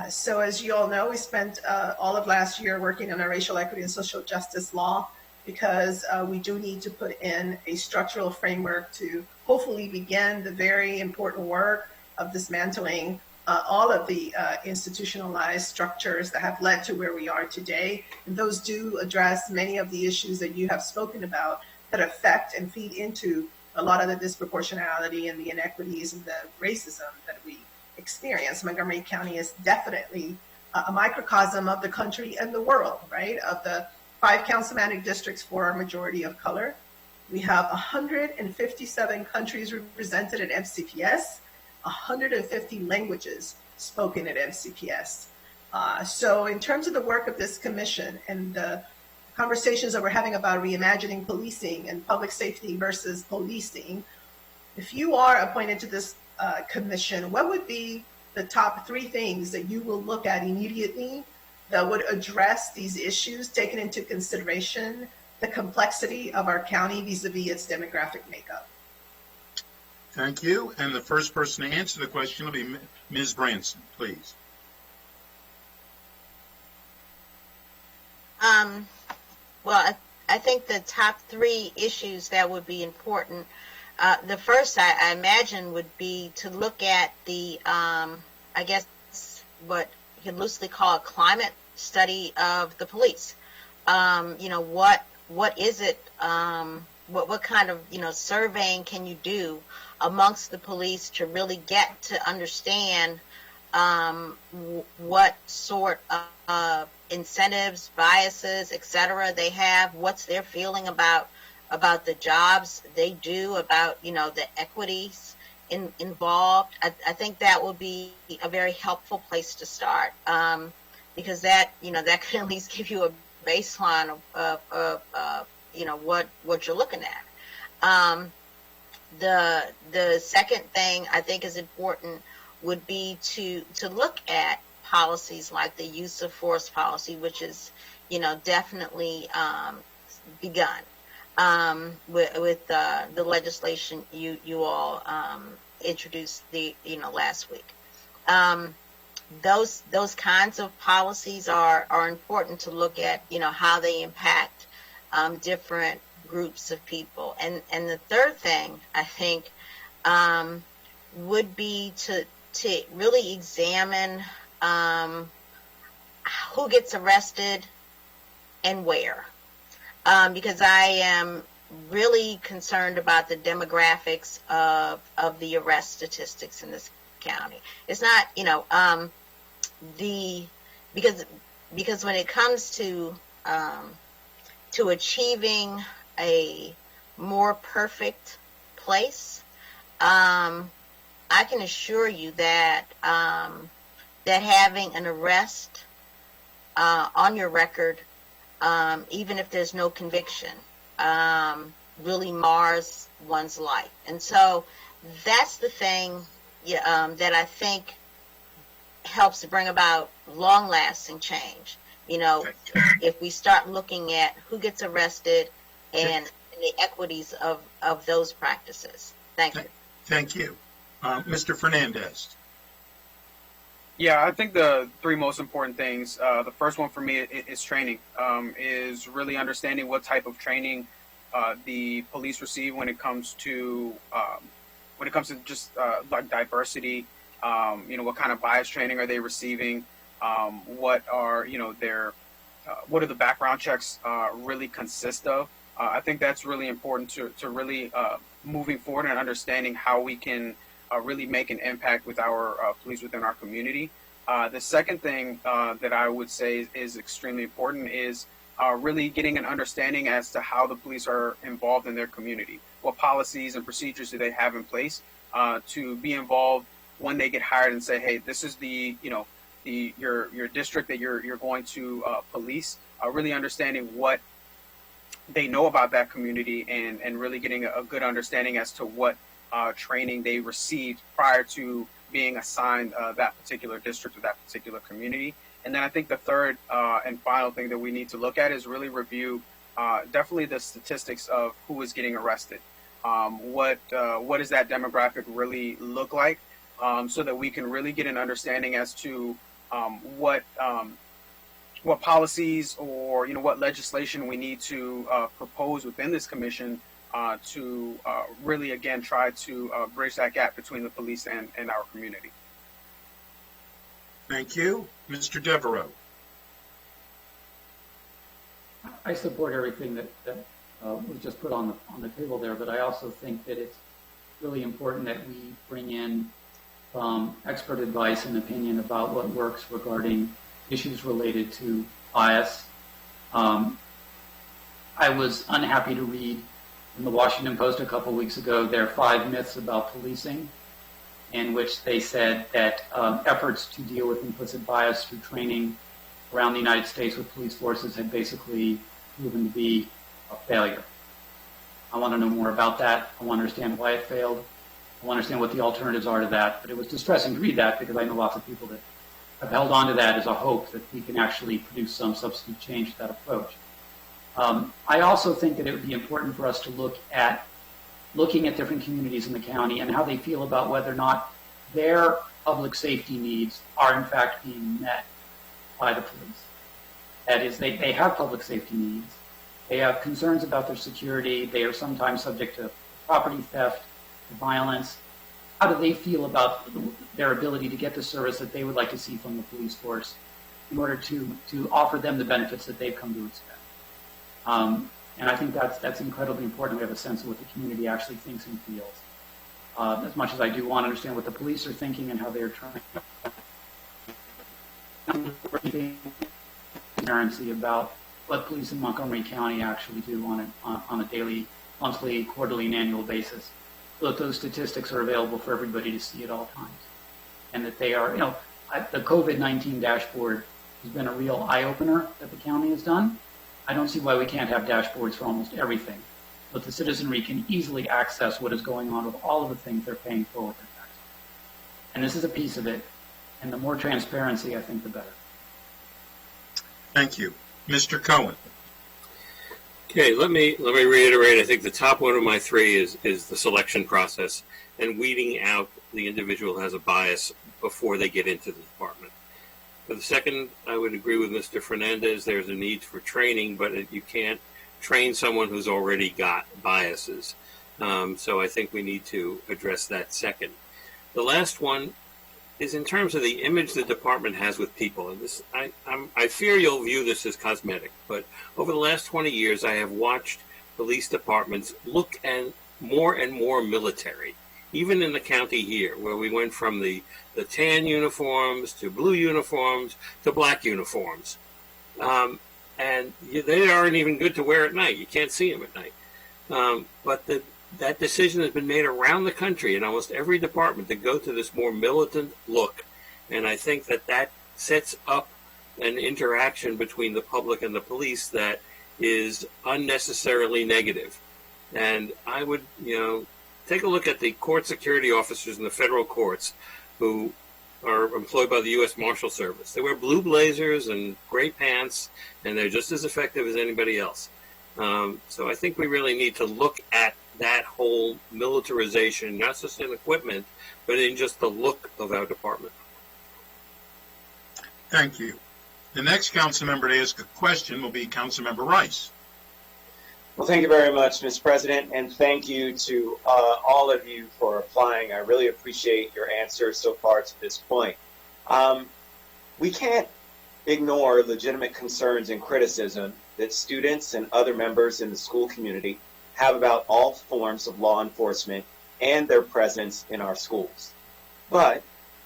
So as you all know, we spent all of last year working on our racial equity and social justice law because we do need to put in a structural framework to hopefully begin the very important work of dismantling all of the institutionalized structures that have led to where we are today. And those do address many of the issues that you have spoken about that affect and feed into a lot of the disproportionality and the inequities and the racism that we experience. Montgomery County is definitely a microcosm of the country and the world, right? Of the 5 councilmanic districts for our majority of color. We have 157 countries represented at MCPS, 150 languages spoken at MCPS. So in terms of the work of this commission and the conversations that we're having about reimagining policing and public safety versus policing, if you are appointed to this commission, what would be the top 3 things that you will look at immediately that would address these issues, taking into consideration the complexity of our county vis-a-vis its demographic makeup? Thank you. And the first person to answer the question will be Ms. Branson, please. Well, I think the top 3 issues that would be important, the first I imagine would be to look at the, I guess what you can loosely call a climate study of the police. You know, what is it, what kind of, you know, surveying can you do amongst the police to really get to understand what sort of incentives, biases, etc. they have, what's their feeling about the jobs they do, about, you know, the equities involved. I think that will be a very helpful place to start, because that, you know, that can at least give you a baseline of you know, what you're looking at. The second thing I think is important would be to look at policies like the use of force policy, which is, you know, definitely begun with the legislation you all introduced last week. those kinds of policies are important to look at, how they impact different groups of people. And the third thing I think would be to really examine who gets arrested and where, because I am really concerned about the demographics of the arrest statistics in this county. It's not, because when it comes to achieving a more perfect place, I can assure you that that having an arrest on your record, even if there's no conviction, really mars one's life. And so that's the thing that I think helps to bring about long-lasting change. If we start looking at who gets arrested and the equities of those practices. Thank you. Thank you. Mr. Fernandez. Yeah, I think the three most important things, the first one for me is training, is really understanding what type of training the police receive when it comes to just like diversity. What kind of bias training are they receiving? What are what do the background checks really consist of? I think that's really important to really moving forward and understanding how we can really make an impact with our police within our community. The second thing that I would say is extremely important is really getting an understanding as to how the police are involved in their community. What policies and procedures do they have in place to be involved when they get hired and say, hey, this is your district that you're going to police. Really understanding what they know about that community and really getting a good understanding as to what training they received prior to being assigned that particular district or that particular community. And then I think the third and final thing that we need to look at is really review definitely the statistics of who is getting arrested. What does that demographic really look like, so that we can really get an understanding as to what policies or what legislation we need to propose within this commission to really again try to bridge that gap between the police and our community. Thank you. Mr. Devereaux. I support everything that was just put on the table there, but I also think that it's really important that we bring in expert advice and opinion about what works regarding issues related to bias. I was unhappy to read in the Washington Post a couple weeks ago their 5 myths about policing, in which they said that efforts to deal with implicit bias through training around the United States with police forces had basically proven to be a failure. I want to know more about that. I want to understand why it failed. I want to understand what the alternatives are to that. But it was distressing to read that because I know lots of people that have held on to that as a hope that we can actually produce some substantive change to that approach. I also think that it would be important for us to looking at different communities in the county and how they feel about whether or not their public safety needs are in fact being met by the police. That is, they have public safety needs. They have concerns about their security. They are sometimes subject to property theft, to violence. How do they feel about their ability to get the service that they would like to see from the police force in order to offer them the benefits that they've come to expect? And I think that's incredibly important. We have a sense of what the community actually thinks and feels. As much as I do want to understand what the police are thinking and how they're trying transparency about what police in Montgomery County actually do on a daily, monthly, quarterly, and annual basis, so that those statistics are available for everybody to see at all times. And that they are, the COVID-19 dashboard has been a real eye-opener that the county has done. I don't see why we can't have dashboards for almost everything, but the citizenry can easily access what is going on with all of the things they're paying for with their taxes. And this is a piece of it, and the more transparency, I think, the better. Thank you. Mr. Cohen. Okay, let me reiterate. I think the top one of my 3 is the selection process and weeding out the individual who has a bias before they get into the department. For the second, I would agree with Mr. Fernandez. There's a need for training, but you can't train someone who's already got biases. So I think we need to address that second. The last one is in terms of the image the department has with people. And this, I fear you'll view this as cosmetic, but over the last 20 years, I have watched police departments look more military. Even in the county here, where we went from the tan uniforms to blue uniforms to black uniforms. And they aren't even good to wear at night. You can't see them at night. But that decision has been made around the country in almost every department to go to this more militant look. And I think that sets up an interaction between the public and the police that is unnecessarily negative. And I would, take a look at the court security officers in the federal courts who are employed by the U.S. Marshal Service. They wear blue blazers and gray pants, and they're just as effective as anybody else. So I think we really need to look at that whole militarization, not just in equipment, but in just the look of our department. Thank you. The next council member to ask a question will be Councilmember Rice. Well, thank you very much, Mr. President, and thank you to all of you for applying. I really appreciate your answers so far to this point. We can't ignore legitimate concerns and criticism that students and other members in the school community have about all forms of law enforcement and their presence in our schools. But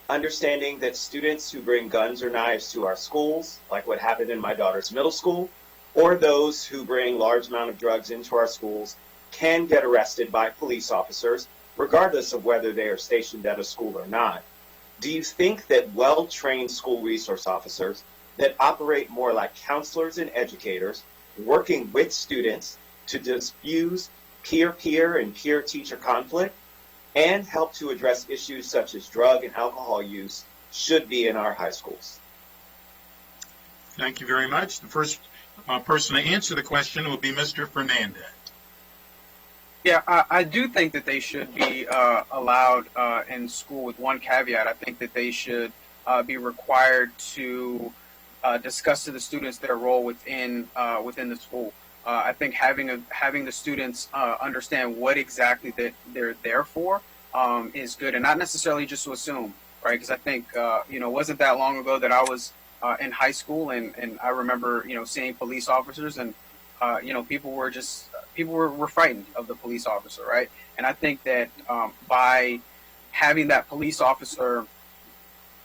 understanding that students who bring guns or knives to our schools, like what happened in my daughter's middle school, or those who bring large amount of drugs into our schools can get arrested by police officers, regardless of whether they are stationed at a school or not. Do you think that well-trained school resource officers that operate more like counselors and educators, working with students to diffuse peer-peer and peer-teacher conflict, and help to address issues such as drug and alcohol use, should be in our high schools? Thank you very much. The first person to answer the question will be Mr. Fernandez. Yeah, I do think that they should be allowed in school with one caveat. I think that they should be required to discuss to the students their role within the school. I think having the students understand what exactly that they're there for is good, and not necessarily just to assume, right? Because I think it wasn't that long ago that I was in high school, and I remember seeing police officers, and people were frightened of the police officer, right? And I think that by having that police officer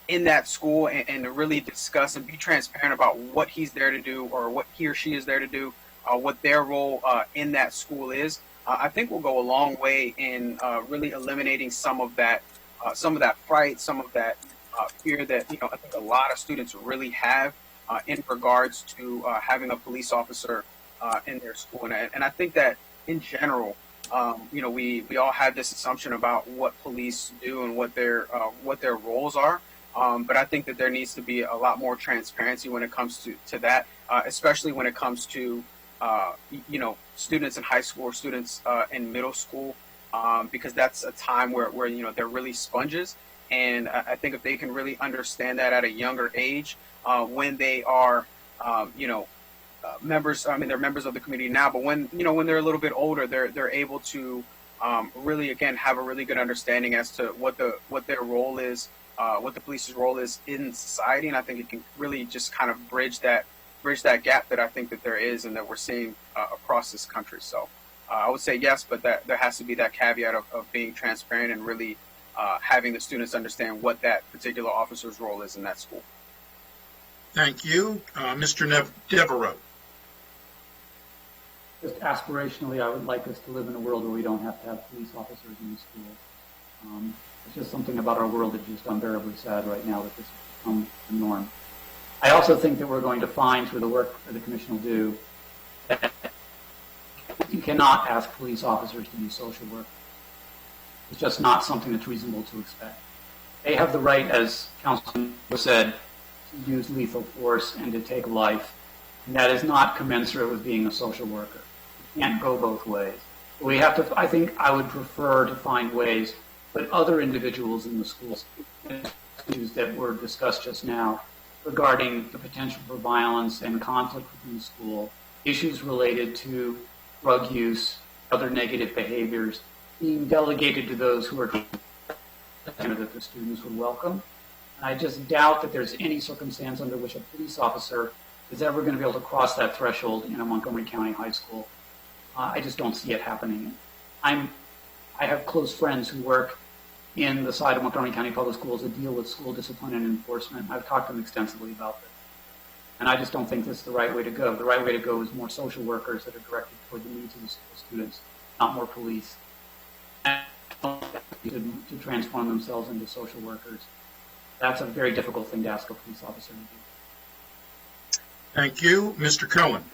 in that school and to really discuss and be transparent about what he's there to do, or what he or she is there to do, what their role in that school is, I think will go a long way in really eliminating some of that fright, some of that fear that I think a lot of students really have in regards to having a police officer in their school. And I think that in general, we all have this assumption about what police do and what their roles are. But I think that there needs to be a lot more transparency when it comes to that, especially when it comes to students in high school or students in middle school, because that's a time where they're really sponges. And I think if they can really understand that at a younger age, when they are, members, they're members of the community now, but when they're a little bit older, they're able to really, again, have a really good understanding as to what their role is, what the police's role is in society. And I think it can really just kind of bridge that gap that I think that there is and that we're seeing across this country. So I would say yes, but that there has to be that caveat of being transparent and really having the students understand what that particular officer's role is in that school. Thank you. Mr. Devereaux. Just aspirationally, I would like us to live in a world where we don't have to have police officers in the schools. It's just something about our world that's just unbearably sad right now that this has become the norm. I also think that we're going to find through the work that the Commission will do that you cannot ask police officers to do social work. It's just not something that's reasonable to expect. They have the right, as Councilman said, to use lethal force and to take life, and that is not commensurate with being a social worker. You can't go both ways. We have to. I think I would prefer to find ways that other individuals in the schools, issues that were discussed just now regarding the potential for violence and conflict within the school, issues related to drug use, other negative behaviors, being delegated to those who are that the students would welcome. And I just doubt that there's any circumstance under which a police officer is ever going to be able to cross that threshold in a Montgomery County high school. I just don't see it happening. I have close friends who work in the side of Montgomery County Public Schools that deal with school discipline and enforcement. I've talked to them extensively about this. And I just don't think this is the right way to go. The right way to go is more social workers that are directed toward the needs of the school students, not more police. And to transform themselves into social workers. That's a very difficult thing to ask a police officer to do. Thank you. Mr. Cohen.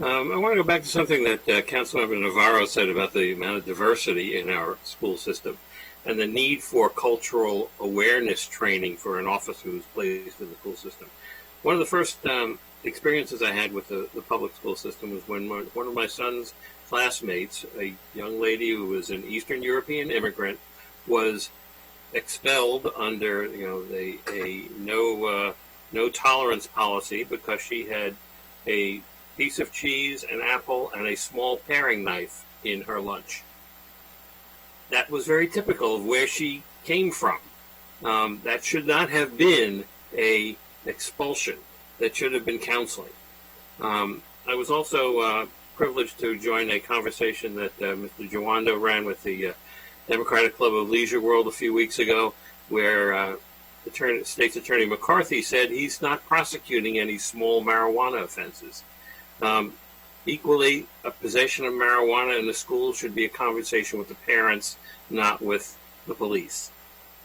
I want to go back to something that Councilmember Navarro said about the amount of diversity in our school system and the need for cultural awareness training for an officer who's placed in the school system. One of the first experiences I had with the public school system was when one of my son's classmates, a young lady who was an Eastern European immigrant, was expelled under a no tolerance policy because she had a piece of cheese, an apple, and a small paring knife in her lunch. That was very typical of where she came from. That should not have been a expulsion. That should have been counseling. I was also privileged to join a conversation that Mr. Jawando ran with the Democratic Club of Leisure World a few weeks ago, where State's Attorney McCarthy said he's not prosecuting any small marijuana offenses. Equally, a possession of marijuana in the school should be a conversation with the parents, not with the police.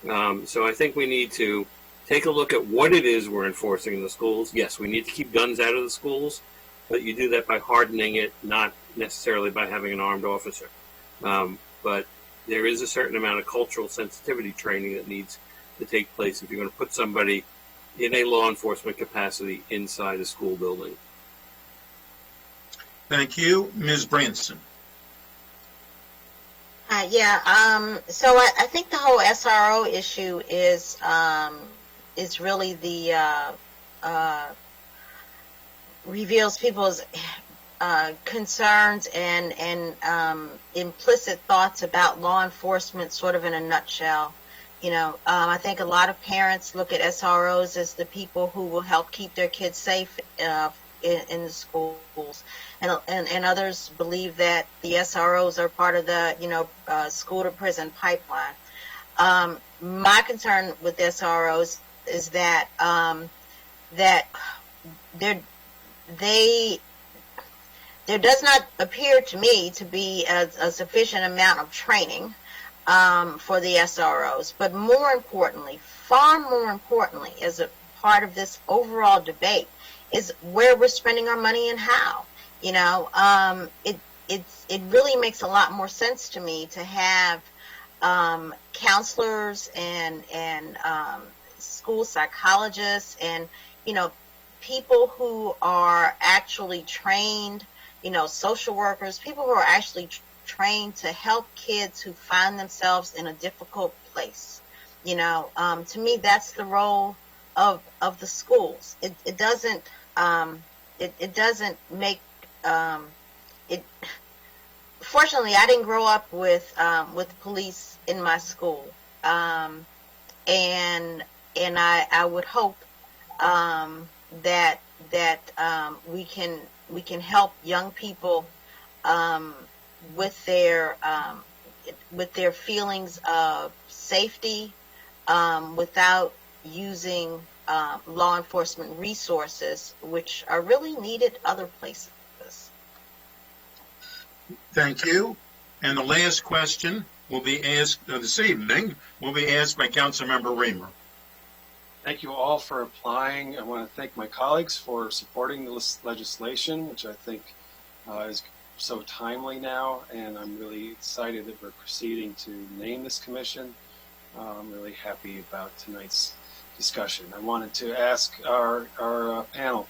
So I think we need to take a look at what it is we're enforcing in the schools. Yes, we need to keep guns out of the schools, but you do that by hardening it, not necessarily by having an armed officer. But there is a certain amount of cultural sensitivity training that needs to take place if you're going to put somebody in a law enforcement capacity inside a school building. Thank you. Ms. Branson. So I think the whole SRO issue is really the reveals people's concerns and implicit thoughts about law enforcement sort of in a nutshell. I think a lot of parents look at SROs as the people who will help keep their kids safe in the schools, and others believe that the SROs are part of the school to prison pipeline. My concern with SROs is that there does not appear to me to be a sufficient amount of training for the SROs, but more importantly, far more importantly, as a part of this overall debate, is where we're spending our money and how. It really makes a lot more sense to me to have counselors and school psychologists and people who are actually trained, social workers, people who are actually trained to help kids who find themselves in a difficult place. To me, that's the role of the schools. It doesn't make it. Fortunately, I didn't grow up with police in my school, and I would hope that we can help young people with their feelings of safety without using law enforcement resources, which are really needed other places. Thank you. And the last question will be asked this evening, will be asked by Councilmember Reamer. Thank you all for applying. I want to thank my colleagues for supporting this legislation, which I think is so timely now, and I'm really excited that we're proceeding to name this commission. I'm really happy about tonight's discussion. I wanted to ask our panel,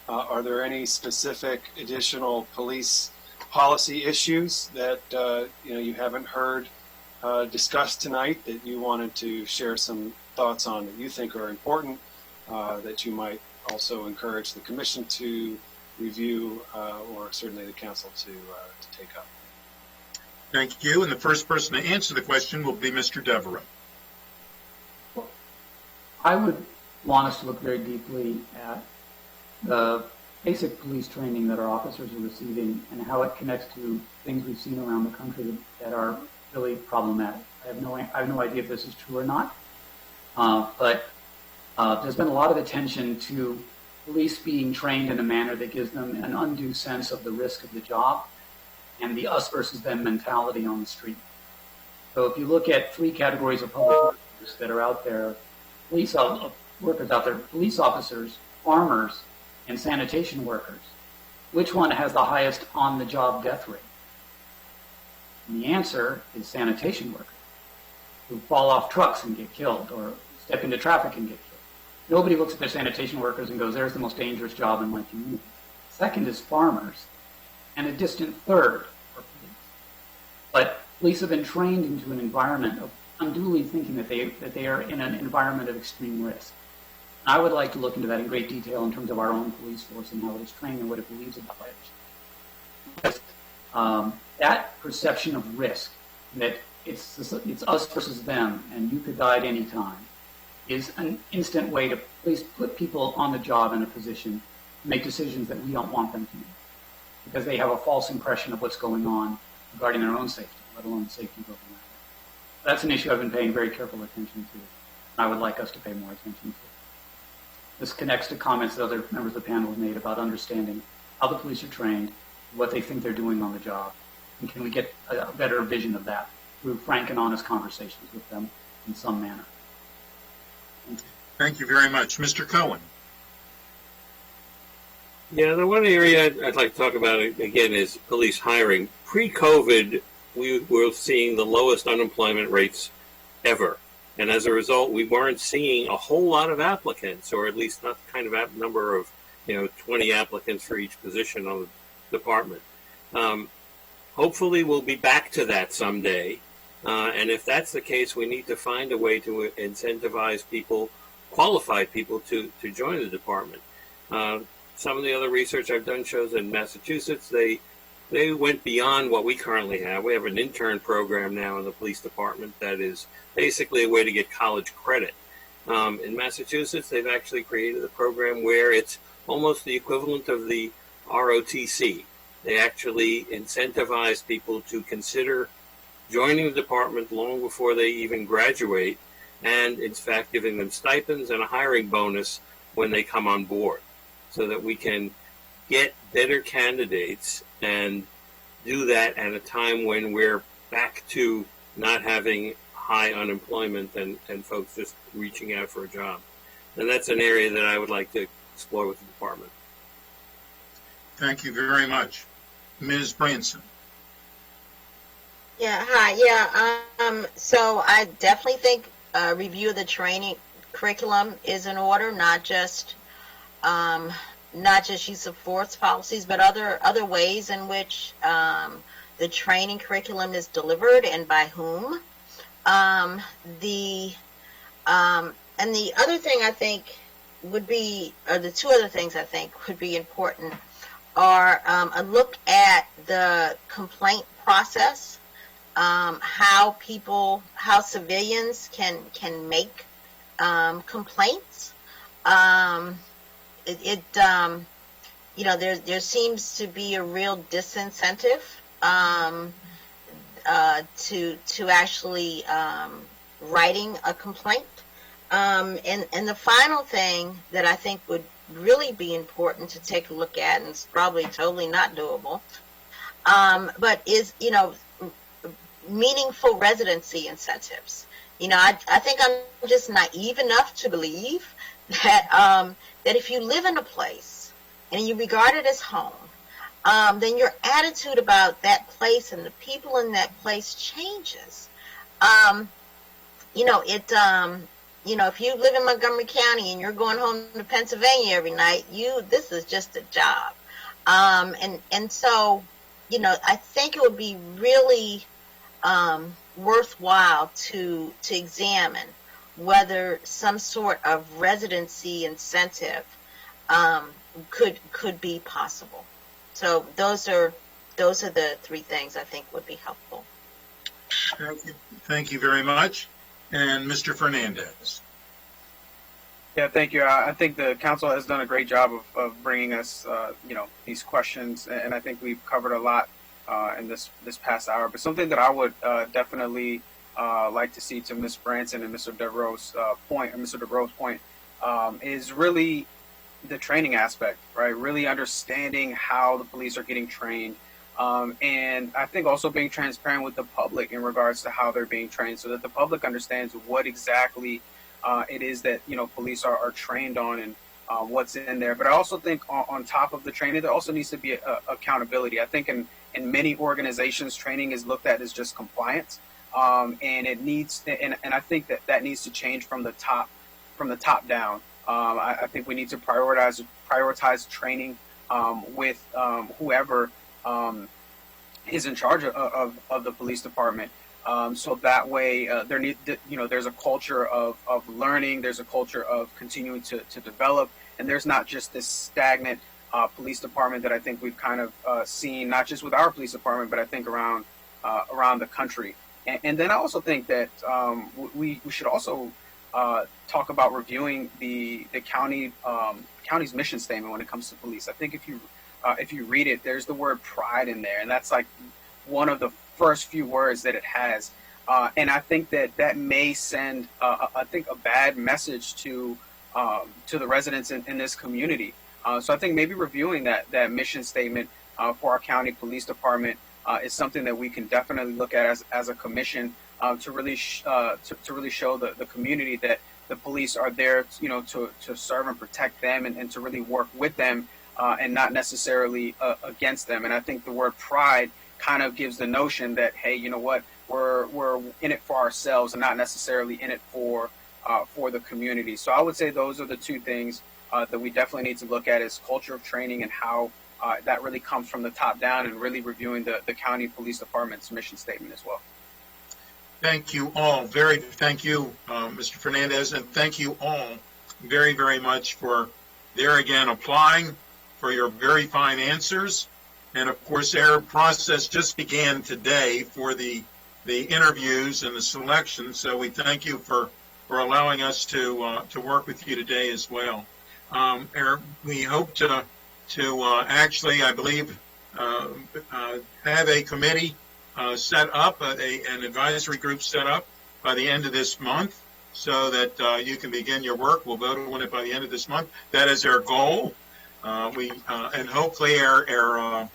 are there any specific additional police policy issues that you haven't heard discussed tonight that you wanted to share some thoughts on that you think are important that you might also encourage the commission to review or certainly the council to take up. Thank you. And the first person to answer the question will be Mr. Devereaux. I would want us to look very deeply at the basic police training that our officers are receiving and how it connects to things we've seen around the country that are really problematic. I have no idea if this is true or not, but there's been a lot of attention to police being trained in a manner that gives them an undue sense of the risk of the job and the us versus them mentality on the street. So if you look at three categories of public workers that are out there, police workers out there, police officers, farmers, and sanitation workers, which one has the highest on-the-job death rate? And the answer is sanitation workers, who fall off trucks and get killed, or step into traffic and get killed. Nobody looks at their sanitation workers and goes, there's the most dangerous job in my community. Second is farmers, and a distant third are police. But police have been trained into an environment of unduly thinking that they are in an environment of extreme risk. And I would like to look into that in great detail in terms of our own police force and how it is trained and what it believes about it. Because that perception of risk, that it's us versus them, and you could die at any time, is an instant way to please put people on the job in a position to make decisions that we don't want them to make, because they have a false impression of what's going on regarding their own safety, let alone the safety of others. That's an issue I've been paying very careful attention to, and I would like us to pay more attention to. This connects to comments that other members of the panel have made about understanding how the police are trained, what they think they're doing on the job, and can we get a better vision of that through frank and honest conversations with them in some manner. Thank you very much. Mr. Cohen. Yeah, the one area I'd like to talk about again is police hiring. Pre-COVID, we were seeing the lowest unemployment rates ever. And as a result, we weren't seeing a whole lot of applicants, or at least not the kind of number of, 20 applicants for each position on the department. Hopefully, we'll be back to that someday. And if that's the case, we need to find a way to incentivize people, qualified people, to join the department. Some of the other research I've done shows in Massachusetts, they went beyond what we currently have. We have an intern program now in the police department that is basically a way to get college credit. In Massachusetts, they've actually created a program where it's almost the equivalent of the ROTC. They actually incentivize people to consider joining the department long before they even graduate, and in fact giving them stipends and a hiring bonus when they come on board, so that we can get better candidates and do that at a time when we're back to not having high unemployment and folks just reaching out for a job. And that's an area that I would like to explore with the department. Thank you very much. Ms. Branson. Yeah, hi. Yeah, so I definitely think a review of the training curriculum is in order, not just use of force policies, but other ways in which the training curriculum is delivered and by whom. And the other thing I think would be, or the two other things I think would be important, are a look at the complaint process, how civilians can make complaints. There seems to be a real disincentive to actually writing a complaint. And the final thing that I think would really be important to take a look at, and it's probably totally not doable, but is, meaningful residency incentives. I think I'm just naive enough to believe that if you live in a place and you regard it as home, then your attitude about that place and the people in that place changes. If you live in Montgomery County and you're going home to Pennsylvania every night, this is just a job. And so, I think it would be really worthwhile to examine whether some sort of residency incentive could be possible. So those are the three things I think would be helpful. Thank you very much. And Mr. Fernandez. Yeah, thank you. I think the council has done a great job of bringing us, these questions, and I think we've covered a lot in this past hour. But something that I would definitely like to see, to Ms. Branson and Mr. DeVoe's point, is really the training aspect, right? Really understanding how the police are getting trained. And I think also being transparent with the public in regards to how they're being trained, so that the public understands what exactly it is that police are trained on, and what's in there. But I also think on top of the training, there also needs to be accountability. I think in many organizations, training is looked at as just compliance, and it needs, and I think that needs to change from the top down. I think we need to prioritize training with whoever is in charge of the police department. So that way, there's a culture of learning, there's a culture of continuing to develop, and there's not just this stagnant police department that I think we've kind of seen, not just with our police department, but I think around the country. And then I also think that we should also talk about reviewing the county's mission statement when it comes to police. I think if you read it, there's the word pride in there, and that's like one of the first few words that it has. And I think that may send, a bad message to the residents in this community. So I think maybe reviewing that mission statement for our county police department is something that we can definitely look at as a commission to really show the community that the police are there, to serve and protect them, and to really work with them, and not necessarily against them. And I think the word pride kind of gives the notion that, hey, you know what, we're in it for ourselves and not necessarily in it for the community. So I would say those are the two things that we definitely need to look at, is culture of training and how that really comes from the top down, and really reviewing the county police department's mission statement as well. Thank you all. Thank you, Mr. Fernandez, and thank you all very, very much for there again applying, for your very fine answers. And of course, our process just began today for the interviews and the selection. So we thank you for allowing us to work with you today as well. We hope to actually, I believe, have a committee set up, an advisory group set up by the end of this month, so that you can begin your work. We'll vote on it by the end of this month. That is our goal. And hopefully our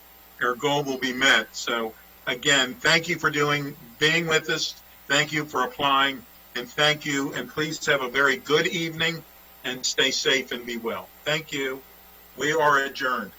goal will be met. So again, thank you for being with us. Thank you for applying, and thank you. And please have a very good evening, and stay safe and be well. Thank you. We are adjourned.